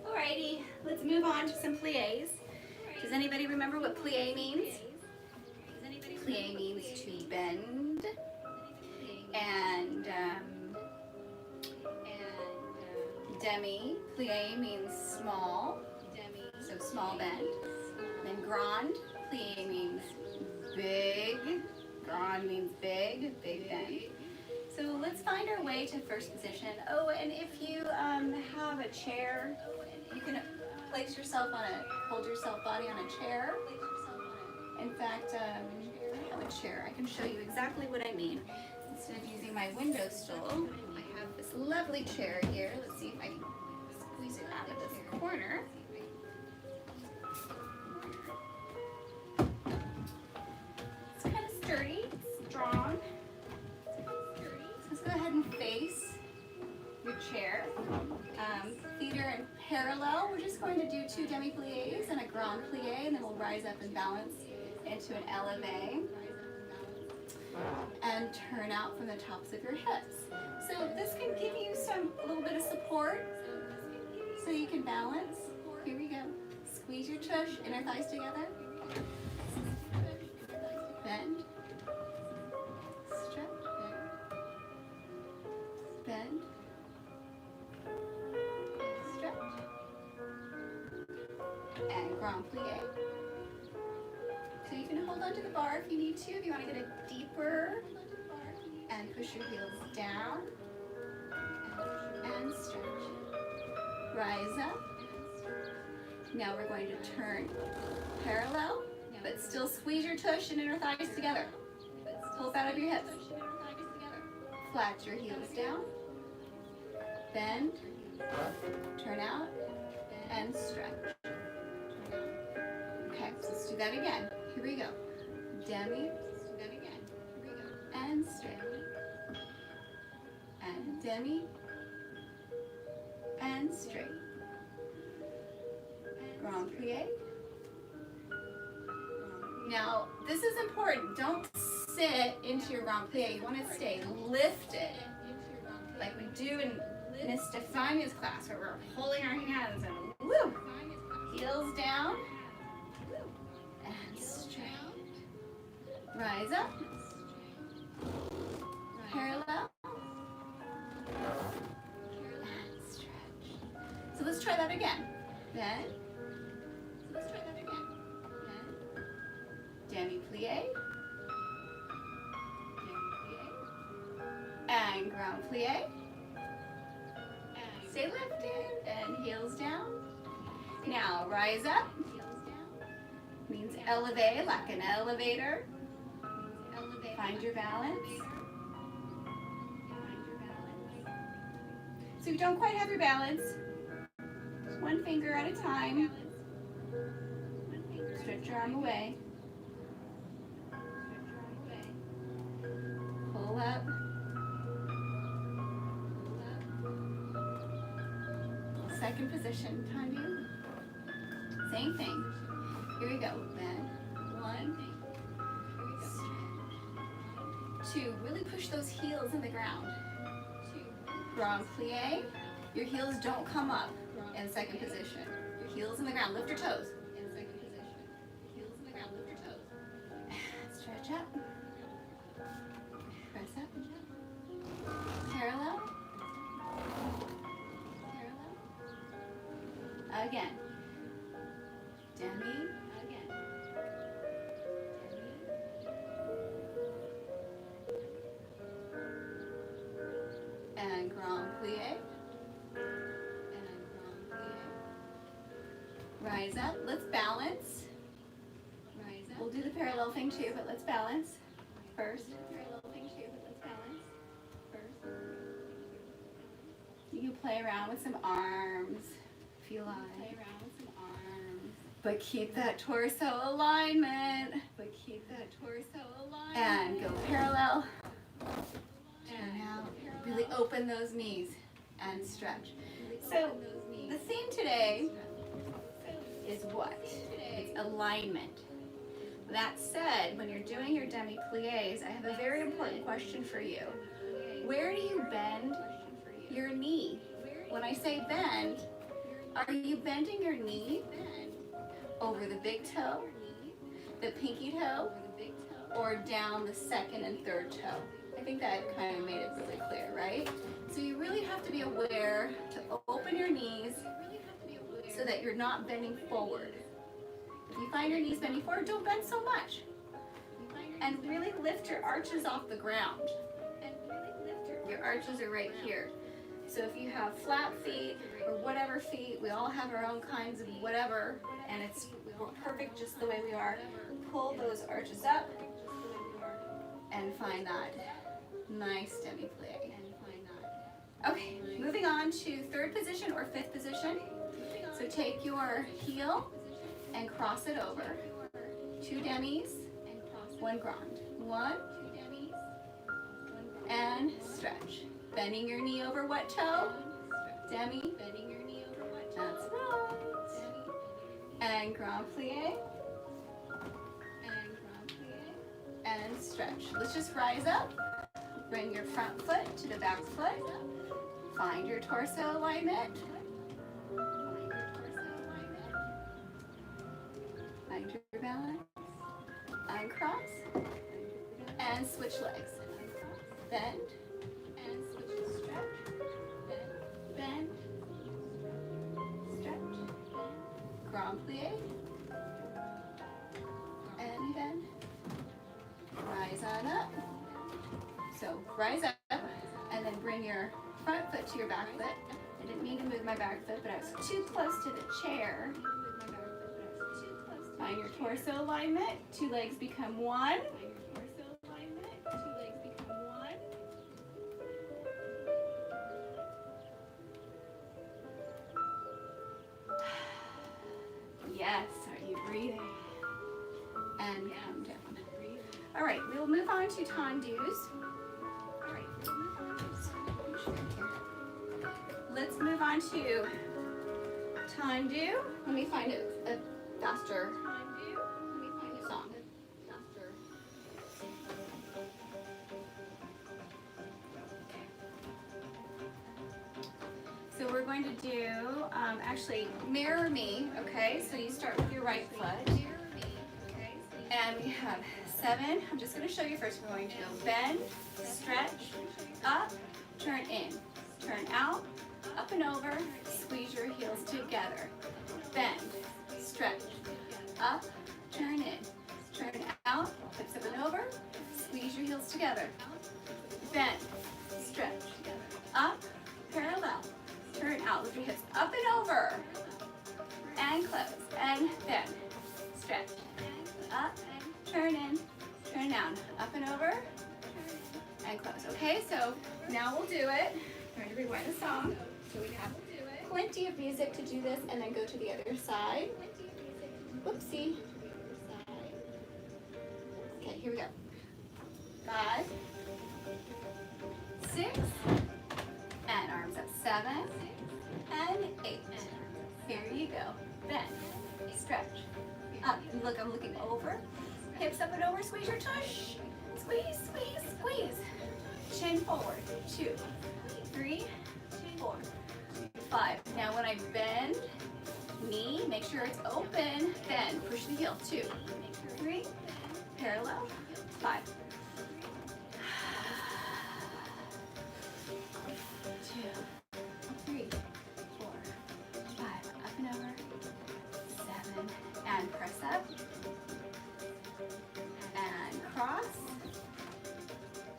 Alrighty, let's move on to some pliés. Does anybody remember what plié means? Plié means to bend, and demi plié means small, so small bend. Then grand plié means big. Grand means big bend. So let's find our way to first position. Oh, and if you have a chair, you can hold yourself body on a chair. In fact, I have a chair. I can show you exactly what I mean. Instead of using my window stool, I have this lovely chair here. Let's see if I can squeeze it out of this corner. It's kind of sturdy, it's strong. Let's go ahead and face your chair. Feet are in parallel. We're just going to do 2 demi-pliés and a grand plié, and then we'll rise up and balance into an élevé and turn out from the tops of your hips. So this can give you a little bit of support so you can balance. Here we go. Squeeze your tush, inner thighs together. Bend. Stretch. Bend. Stretch. And grand plié. So you can hold onto the bar if you need to. If you want to get it deeper, and push your heels down and stretch. Rise up. Now we're going to turn parallel, but still squeeze your tush and inner thighs together. Pull out of your hips. Flat your heels down. Bend. Turn out and stretch. do that again. Here we go. Demi. Let's do that again. Here we go. And straight. And demi. And straight. Grand plie. Now, this is important. Don't sit into your grand plie. You want to stay lifted, like we do in Miss Stefanya's class, where we're holding our hands and woo, heels down and straight. Rise up, parallel, and stretch. So let's try that again. Then. Demi plie, and grand plie. Stay lifted and heels down. Now rise up. Means elevate like an elevator. Find your balance. So if you don't quite have your balance, one finger at a time. Stretch your arm away. Pull up. Second position, time you. Same thing. Here we go. Bend. 1, 2. Really push those heels in the ground. Grand plie. Your heels don't come up in second position. Your heels in the ground. Lift your toes. In second position. Heels in the ground. Lift your toes. Stretch up. Press up. Parallel. Again. Demi. Again. And grand plie. And grand plie. Rise up. Let's balance. Rise up. We'll do the parallel thing too, but let's balance first. You can play around with some arms if you like. But keep that torso alignment. And go parallel. And now really open those knees and stretch. So the theme today is what? It's alignment. That said, when you're doing your demi plies, I have a very important question for you. Where do you bend your knee? When I say bend, are you bending your knee over the big toe, the pinky toe, or down the second and third toe? I think that kind of made it really clear, right? So you really have to be aware to open your knees so that you're not bending forward. If you find your knees bending forward, don't bend so much. And really lift your arches off the ground. Your arches are right here. So if you have flat feet or whatever feet, we all have our own kinds of whatever, and it's perfect just the way we are. Pull those arches up and find that nice demi plie. Okay, moving on to third position or fifth position. So take your heel and cross it over. 2 demis, 1 grand. 1, and stretch. Bending your knee over what toe? Demi. That's right. And grand plie. And stretch. Let's just rise up. Bring your front foot to the back foot. Find your torso alignment. Find your balance. Uncross. And switch legs. Bend. And switch. Stretch. Bend. Stretch. Grand plie. And bend. Rise on up. So rise up and then bring your front foot to your back foot. I didn't mean to move my back foot, but I was too close to the chair. Find your torso alignment. 2 legs become 1. Yes, are you breathing? All right, we will move on to tendus. Let's move on to tendu. Let me find a faster song. So we're going to do, actually, mirror me, okay? So you start with your right foot. And we have 7. I'm just going to show you first. We're going to go bend, stretch, up, turn in, turn out, up and over, squeeze your heels together. Bend, stretch, up, turn in, turn out, hips up and over, squeeze your heels together. Bend, stretch, up, parallel, turn out, lift your hips up and over, and close, and bend, stretch, up, turn in, turn down, up and over, and close. Okay, so now we'll do it. I'm going to rewind the song. So we have plenty of music to do this, and then go to the other side. Whoopsie. Okay, here we go. 5, 6, and arms up. 7, and 8. Here you go. Bend, stretch, up. Look, I'm looking over. Hips up and over. Squeeze your tush. Squeeze, squeeze, squeeze. Chin forward. 2, 3, 4, 5. Now when I bend, knee, make sure it's open. Bend, push the heel. 2, 3, parallel. 5. 2, 3, 4, 5. Up and over. 7. And press up. And cross.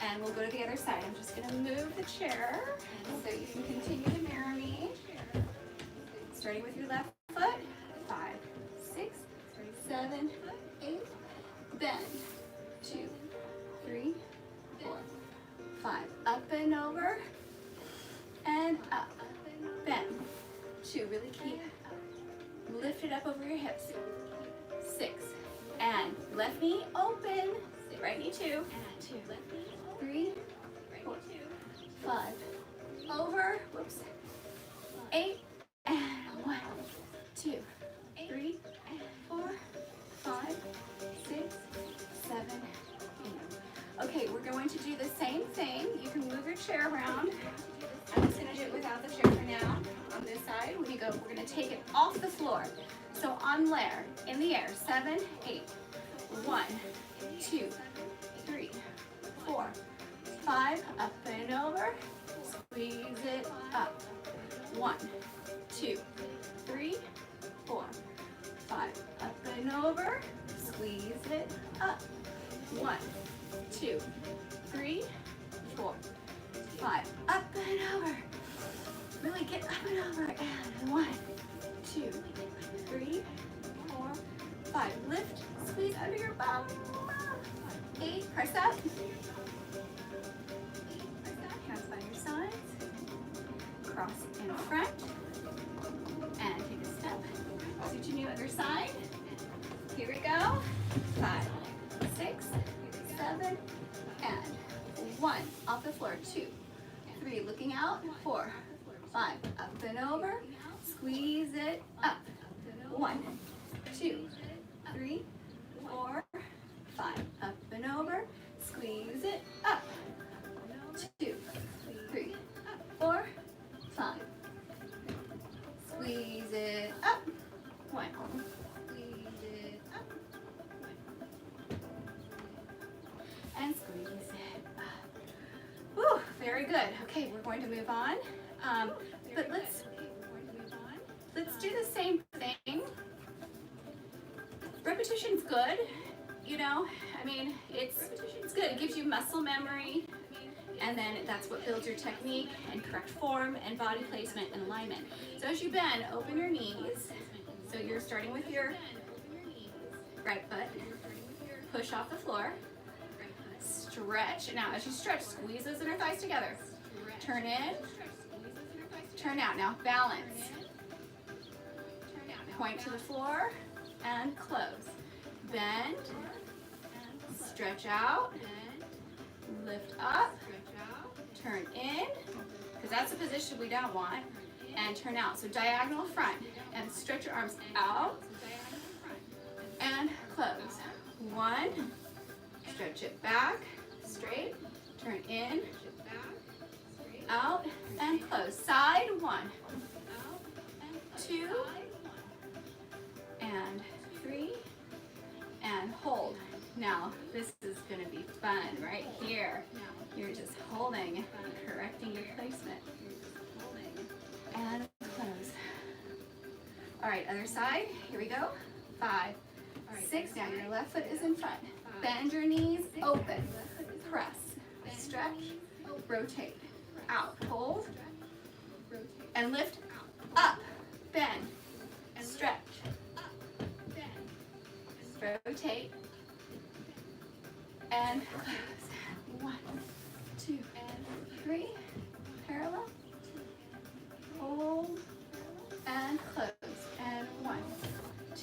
And we'll go to the other side. I'm just going to move the chair so you can continue to mirror me. Starting with your left foot. 5, 6, 7, 8. Bend. 2, 3, 4, 5. Up and over. And up. Bend. 2. Really keep lifted up over your hips. 6. And left knee open. Right knee 2. 2. 3, 4, 5. Over. Whoops. 8. And 1, 2, 3, 4, 5, 6, 7, 8. Okay, we're going to do the same thing. You can move your chair around. I'm just going to do it without the chair for now. On this side, when you go, we're going to take it off the floor. So on layer, in the air, 7, 8. 1, 2, 3, 4, 5. Up and over. Squeeze it up. 1, 2, 3, 4, 5. Up and over. Squeeze it up. 1, 2, 3, 4, 5. Up and over. Really get up and over. And 1, 2, 3, 4, 5. Lift. Squeeze under your bum. 8. Press up. Hands by your sides. Cross in front. And take a step. Switch to the other side. Here we go. 5, 6, 7, and 1. Off the floor. 2, 3. Looking out. 4, 5. Up and over. Squeeze it up. 1, 2, 3, 4, 5. Up and over. Squeeze it up. 2, 3, 4, 5. Squeeze it up. 1. Squeeze it up. And squeeze it up. Whew, very good. Okay, we're going to move on. But let's do the same thing. Repetition's good, you know. I mean, it's good. It gives you muscle memory, and then that's what builds your technique and correct form and body placement and alignment. So as you bend, open your knees. So you're starting with your right foot. Push off the floor. Stretch. Now, as you stretch, squeeze those inner thighs together. Turn in. Turn out. Now, balance. Point to the floor and close. Bend. stretch out, lift up, turn in, because that's a position we don't want, and turn out. So diagonal front, and stretch your arms out, and close. One, stretch it back, straight, turn in, out, and close. Side, one, two, and three, and hold. Now, this is going to be fun right here. You're just holding, correcting your placement. And close. All right, other side. Here we go. 5, 6. Now your left foot is in front. Bend your knees, open, press, stretch, rotate, out, hold, and lift, up, bend, stretch, rotate, and close. 1, 2, 3, parallel, hold, and close, and 1, 2.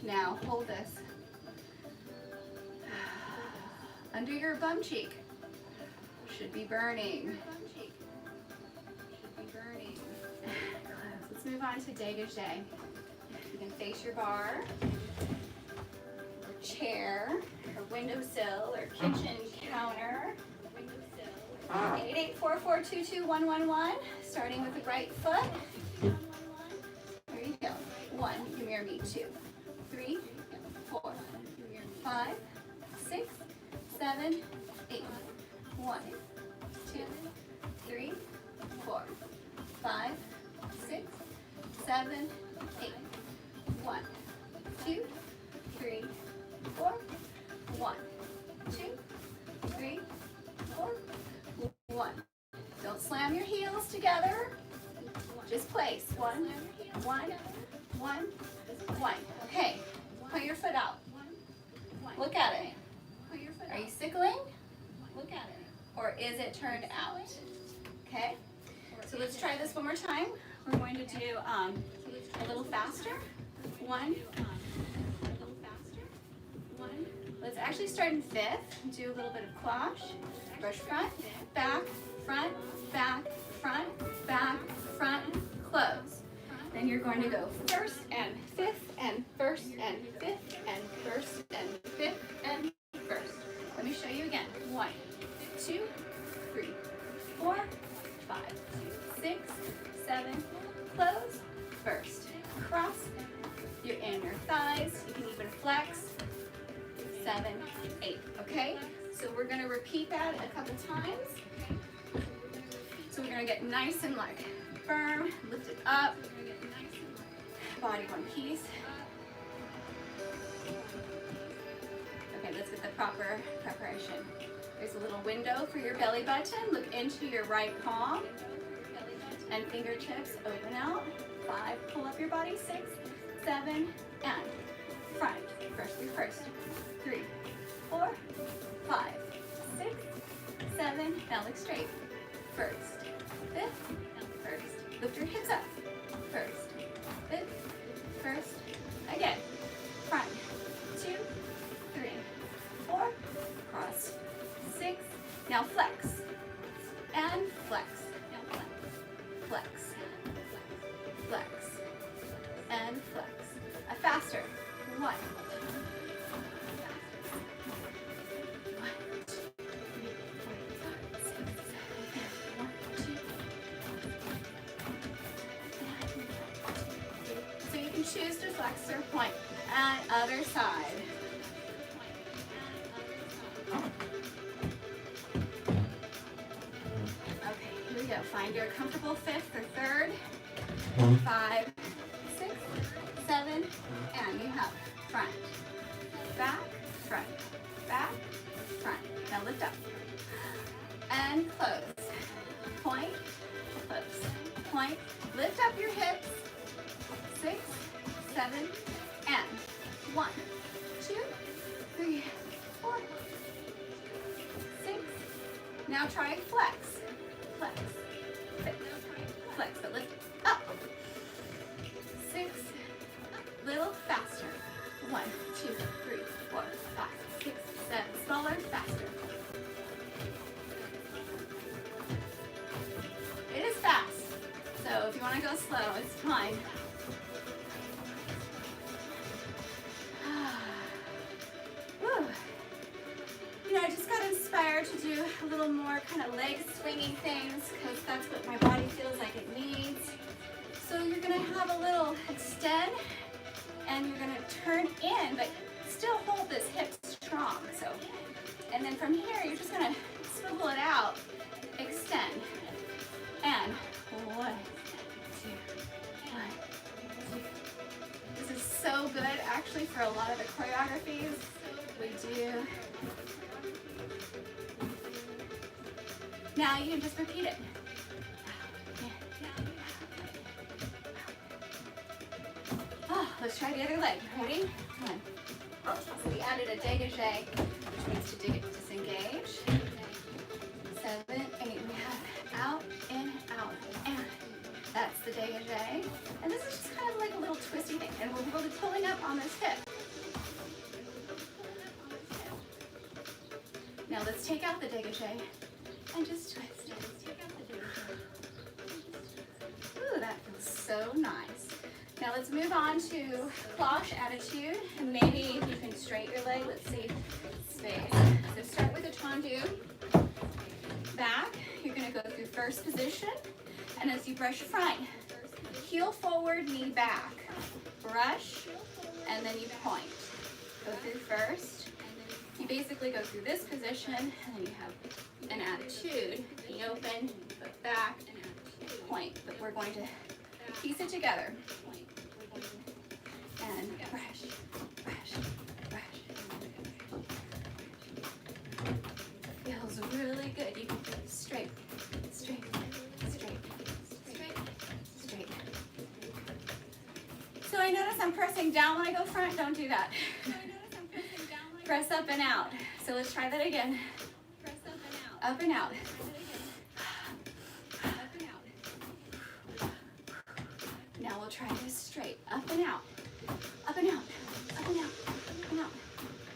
Now hold this under your bum cheek. Should be burning. Let's move on to dégagé. You can face your bar, or chair, or windowsill, or kitchen counter. 884422111. Starting with the right foot. There you go. 1. You can mirror me. 2, 3, 4, 5, 6, 7, 8. 1, 2, 3, 4, 5, 6, 7, 8. 1, 2, 3, 4. 1, 2, 3, 4. 1. Don't slam your heels together. Just place. 1, 1, 1, 1. Okay. Point your foot out. Look at it. Are you sickling? Look at it. Or is it turned out? Okay. So let's try this one more time. We're going to do a little faster. 1. Let's actually start in 5th. Do a little bit of cloche. Brush front, back, front, back, front, back, front, close. Then you're going to go 1st and 5th and 1st and 5th and 1st and 5th and 1st. Let me show you again. 1, 2, 3, 4, 5, 6, 7, close, 1st. Cross your inner thighs. You can even flex. 7, 8. Okay? So we're going to repeat that a couple times. So we're going to get nice and like firm, lift it up, body one piece. Okay, let's get the proper preparation. There's a little window for your belly button. Look into your right palm and fingertips open out. 5, pull up your body. 6, 7, and front. First through first. 3, 4, 5, 6, 7. Now look straight. 1st, 5th, 1st. Lift your hips up. 1st, 5th, 1st. Again. Front. 2, 3, 4. Cross. 6. Now flex. And flex. Flex. Flex. And flex. Faster. 1. Choose to flex or point. And other side. Okay, here we go. Find your comfortable 5th or 3rd. 5, 6, 7, and you have front, back, front, back, front. Now lift up. And close. Point, close. Point. Lift up your hips. 6, 7, and 1, 2, 3, 4, 6. Now try flex. Flex. Flex, but lift up. 6. Little faster. 1, 2, 3, 4, want to go slow, it's fine. Whew. You know, I just got inspired to do a little more kind of leg swinging things because that's what my body feels like it needs. So you're going to have a little extend and you're going to turn in, but still hold this hip strong. So, and then from here, you're just going to swivel it out, extend, and 1, 2, 1, 2. This is so good actually for a lot of the choreographies we do. Now you can just repeat it. Oh, let's try the other leg. Ready? 1. So we added a dégagé, which means to disengage. 7, 8. We have out, in, out, and that's the dégagé. And this is just kind of like a little twisty thing. And we're really pulling up on this hip. Now let's take out the dégagé and just twist. Ooh, that feels so nice. Now let's move on to cloche attitude, and maybe you can straighten your leg. Let's see, space. So start with a tendu. Back, you're gonna go through first position, and as you brush front, heel forward, knee back. Brush, and then you point. Go through first. You basically go through this position, and then you have an attitude. Knee open, foot back, point. But we're going to piece it together. And brush, brush, brush. Feels really good. You can feel straight, straight, straight, straight, straight. So I notice I'm pressing down when I go front. Don't do that. Press up and out. So let's try that again. Press up and out. Up and out. Up and out. Now we'll try this straight. Up and out. Up and out. Up and out. Up and out.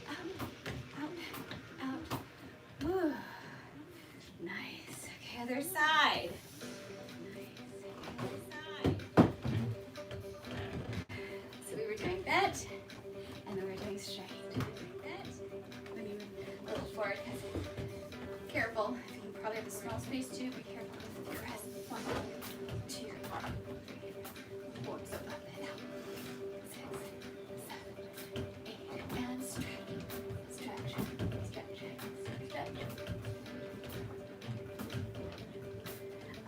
Out. Out. Out. Woo. Nice. Okay, other side. So we were doing bent, and then we were doing straight. Forward, careful. You probably have a small space too. Be careful with the rest. 1, 2, 3, 4. So up and out. 6, 7, 8, and stretch, stretch, stretch, stretch.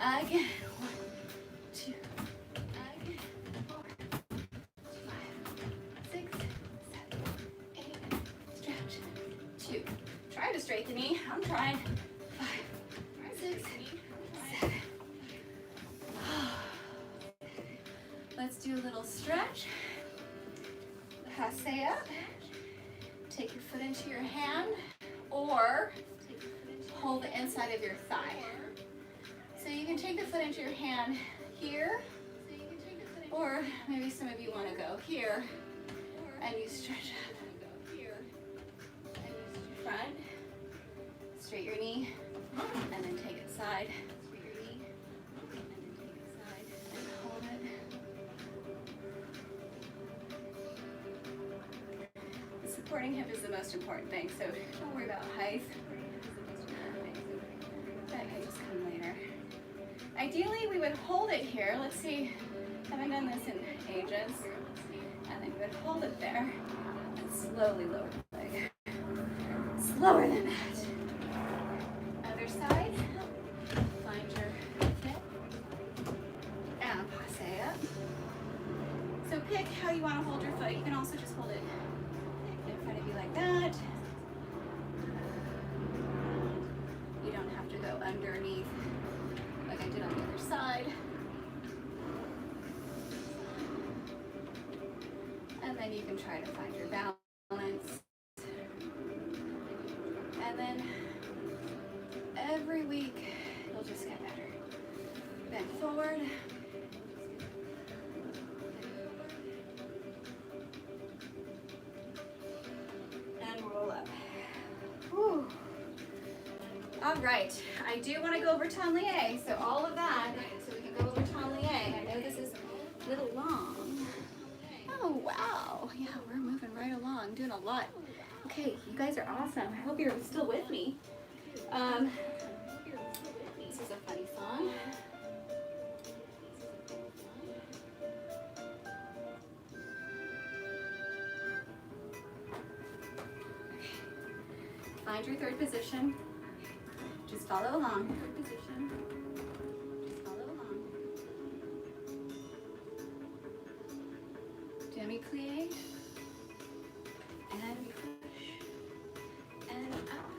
Again. 1, 2. Again. 4, 5, 6, 7, 8. Stretch. 2. Try to straighten the knee. I'm trying. 5, 6, 7. Let's do a little stretch. Passe up. Take your foot into your hand, or hold the inside of your thigh. So you can take the foot into your hand here, or maybe some of you want to go here, and you stretch up. Front, straight your knee, and then take it side. Straight your knee, and then take it side, and hold it. The supporting hip is the most important thing, so don't worry about height. That can just come later. Ideally, we would hold it here. Let's see, I haven't done this in ages. And then we would hold it there, and slowly lower the leg. Slower than that. Other side. Find your hip. And passe up. So pick how you want to hold your foot. You can also just hold it in front of you like that. You don't have to go underneath like I did on the other side. And then you can try to find your balance. And then every week, you'll just get better. Bend forward. And roll up. Whew. All right, I do want to go over tendu, so all of that, so we can go over tendu. I know a lot. Okay, you guys are awesome. I hope you're still with me. This is a funny song. Find your third position. Just follow along. Third position. Just follow along. Demi-plie. And push. And up.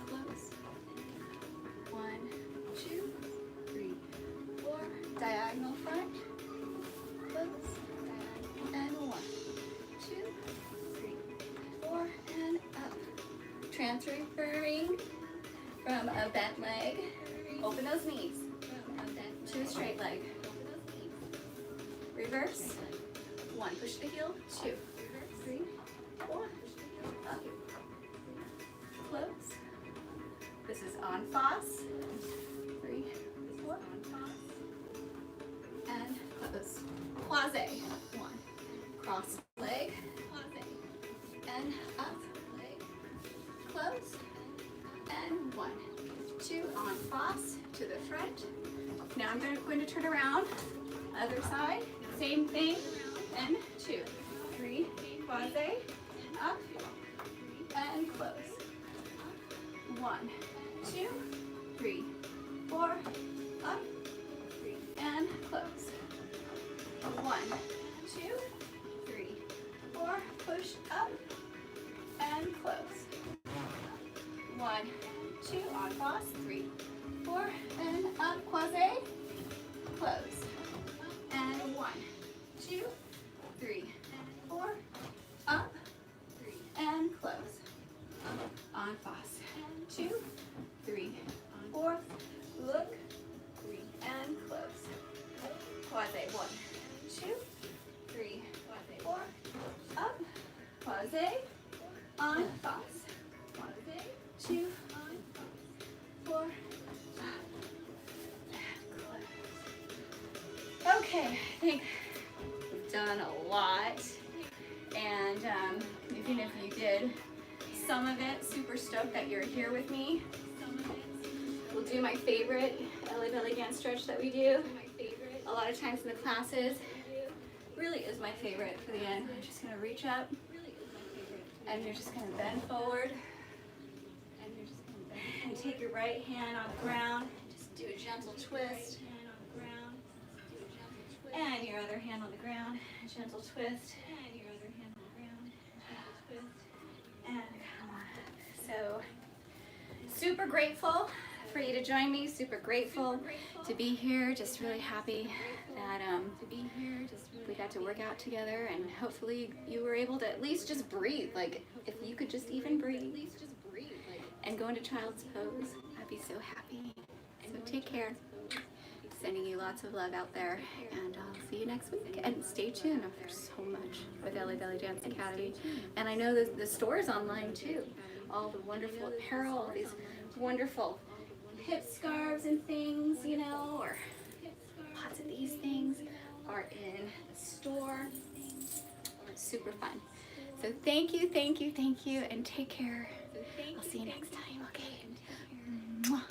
Close. 1, 2, 3, 4. Diagonal front. Close. And 1, 2, 3, 4. And up. Transferring from a bent leg. Open those knees. To a straight leg. Reverse. 1. Push the heel. 2, 3, 4. Up. Close. This is en face. 3, 4. And close. Croisé. 1. Cross leg. And up. Close. And 1, 2. En face to the front. Now I'm going to turn around. Other side. Same thing. And 2, 3. Croisé. Up. And close. 1, 2, 3, 4. Up. And close. 1, 2, 3, 4. Push up. And close. 1, 2, en face, 3, 4, and up, croisé, close, and 1, 2, 3, 4, up, and close, en face, 2, 3, 4, look, and close, croisé, 1, 2, 3, 4, up, croisé, en face, 2, 4, okay, I think we've done a lot, and even if you did some of it, super stoked that you're here with me. We'll do my favorite LA belly dance stretch that we do a lot of times in the classes. Really is my favorite for the end. I'm just going to reach up, and you're just going to bend forward. And take your right hand on the ground, just do a gentle twist. And your other hand on the ground, gentle twist. And come on. So, super grateful for you to join me, super grateful to be here, just really happy that we got to work out together, and hopefully you were able to at least just breathe, like if you could just even breathe. And go into child's pose. I'd be so happy. So take care. Sending you lots of love out there, and I'll see you next week. And stay tuned. There's so much with LA Bellydance Academy, and I know the store is online too. All the wonderful apparel, all these wonderful hip scarves and things, you know, or lots of these things are in the store. Super fun. So thank you, and take care. I'll see you next time, okay? Mwah.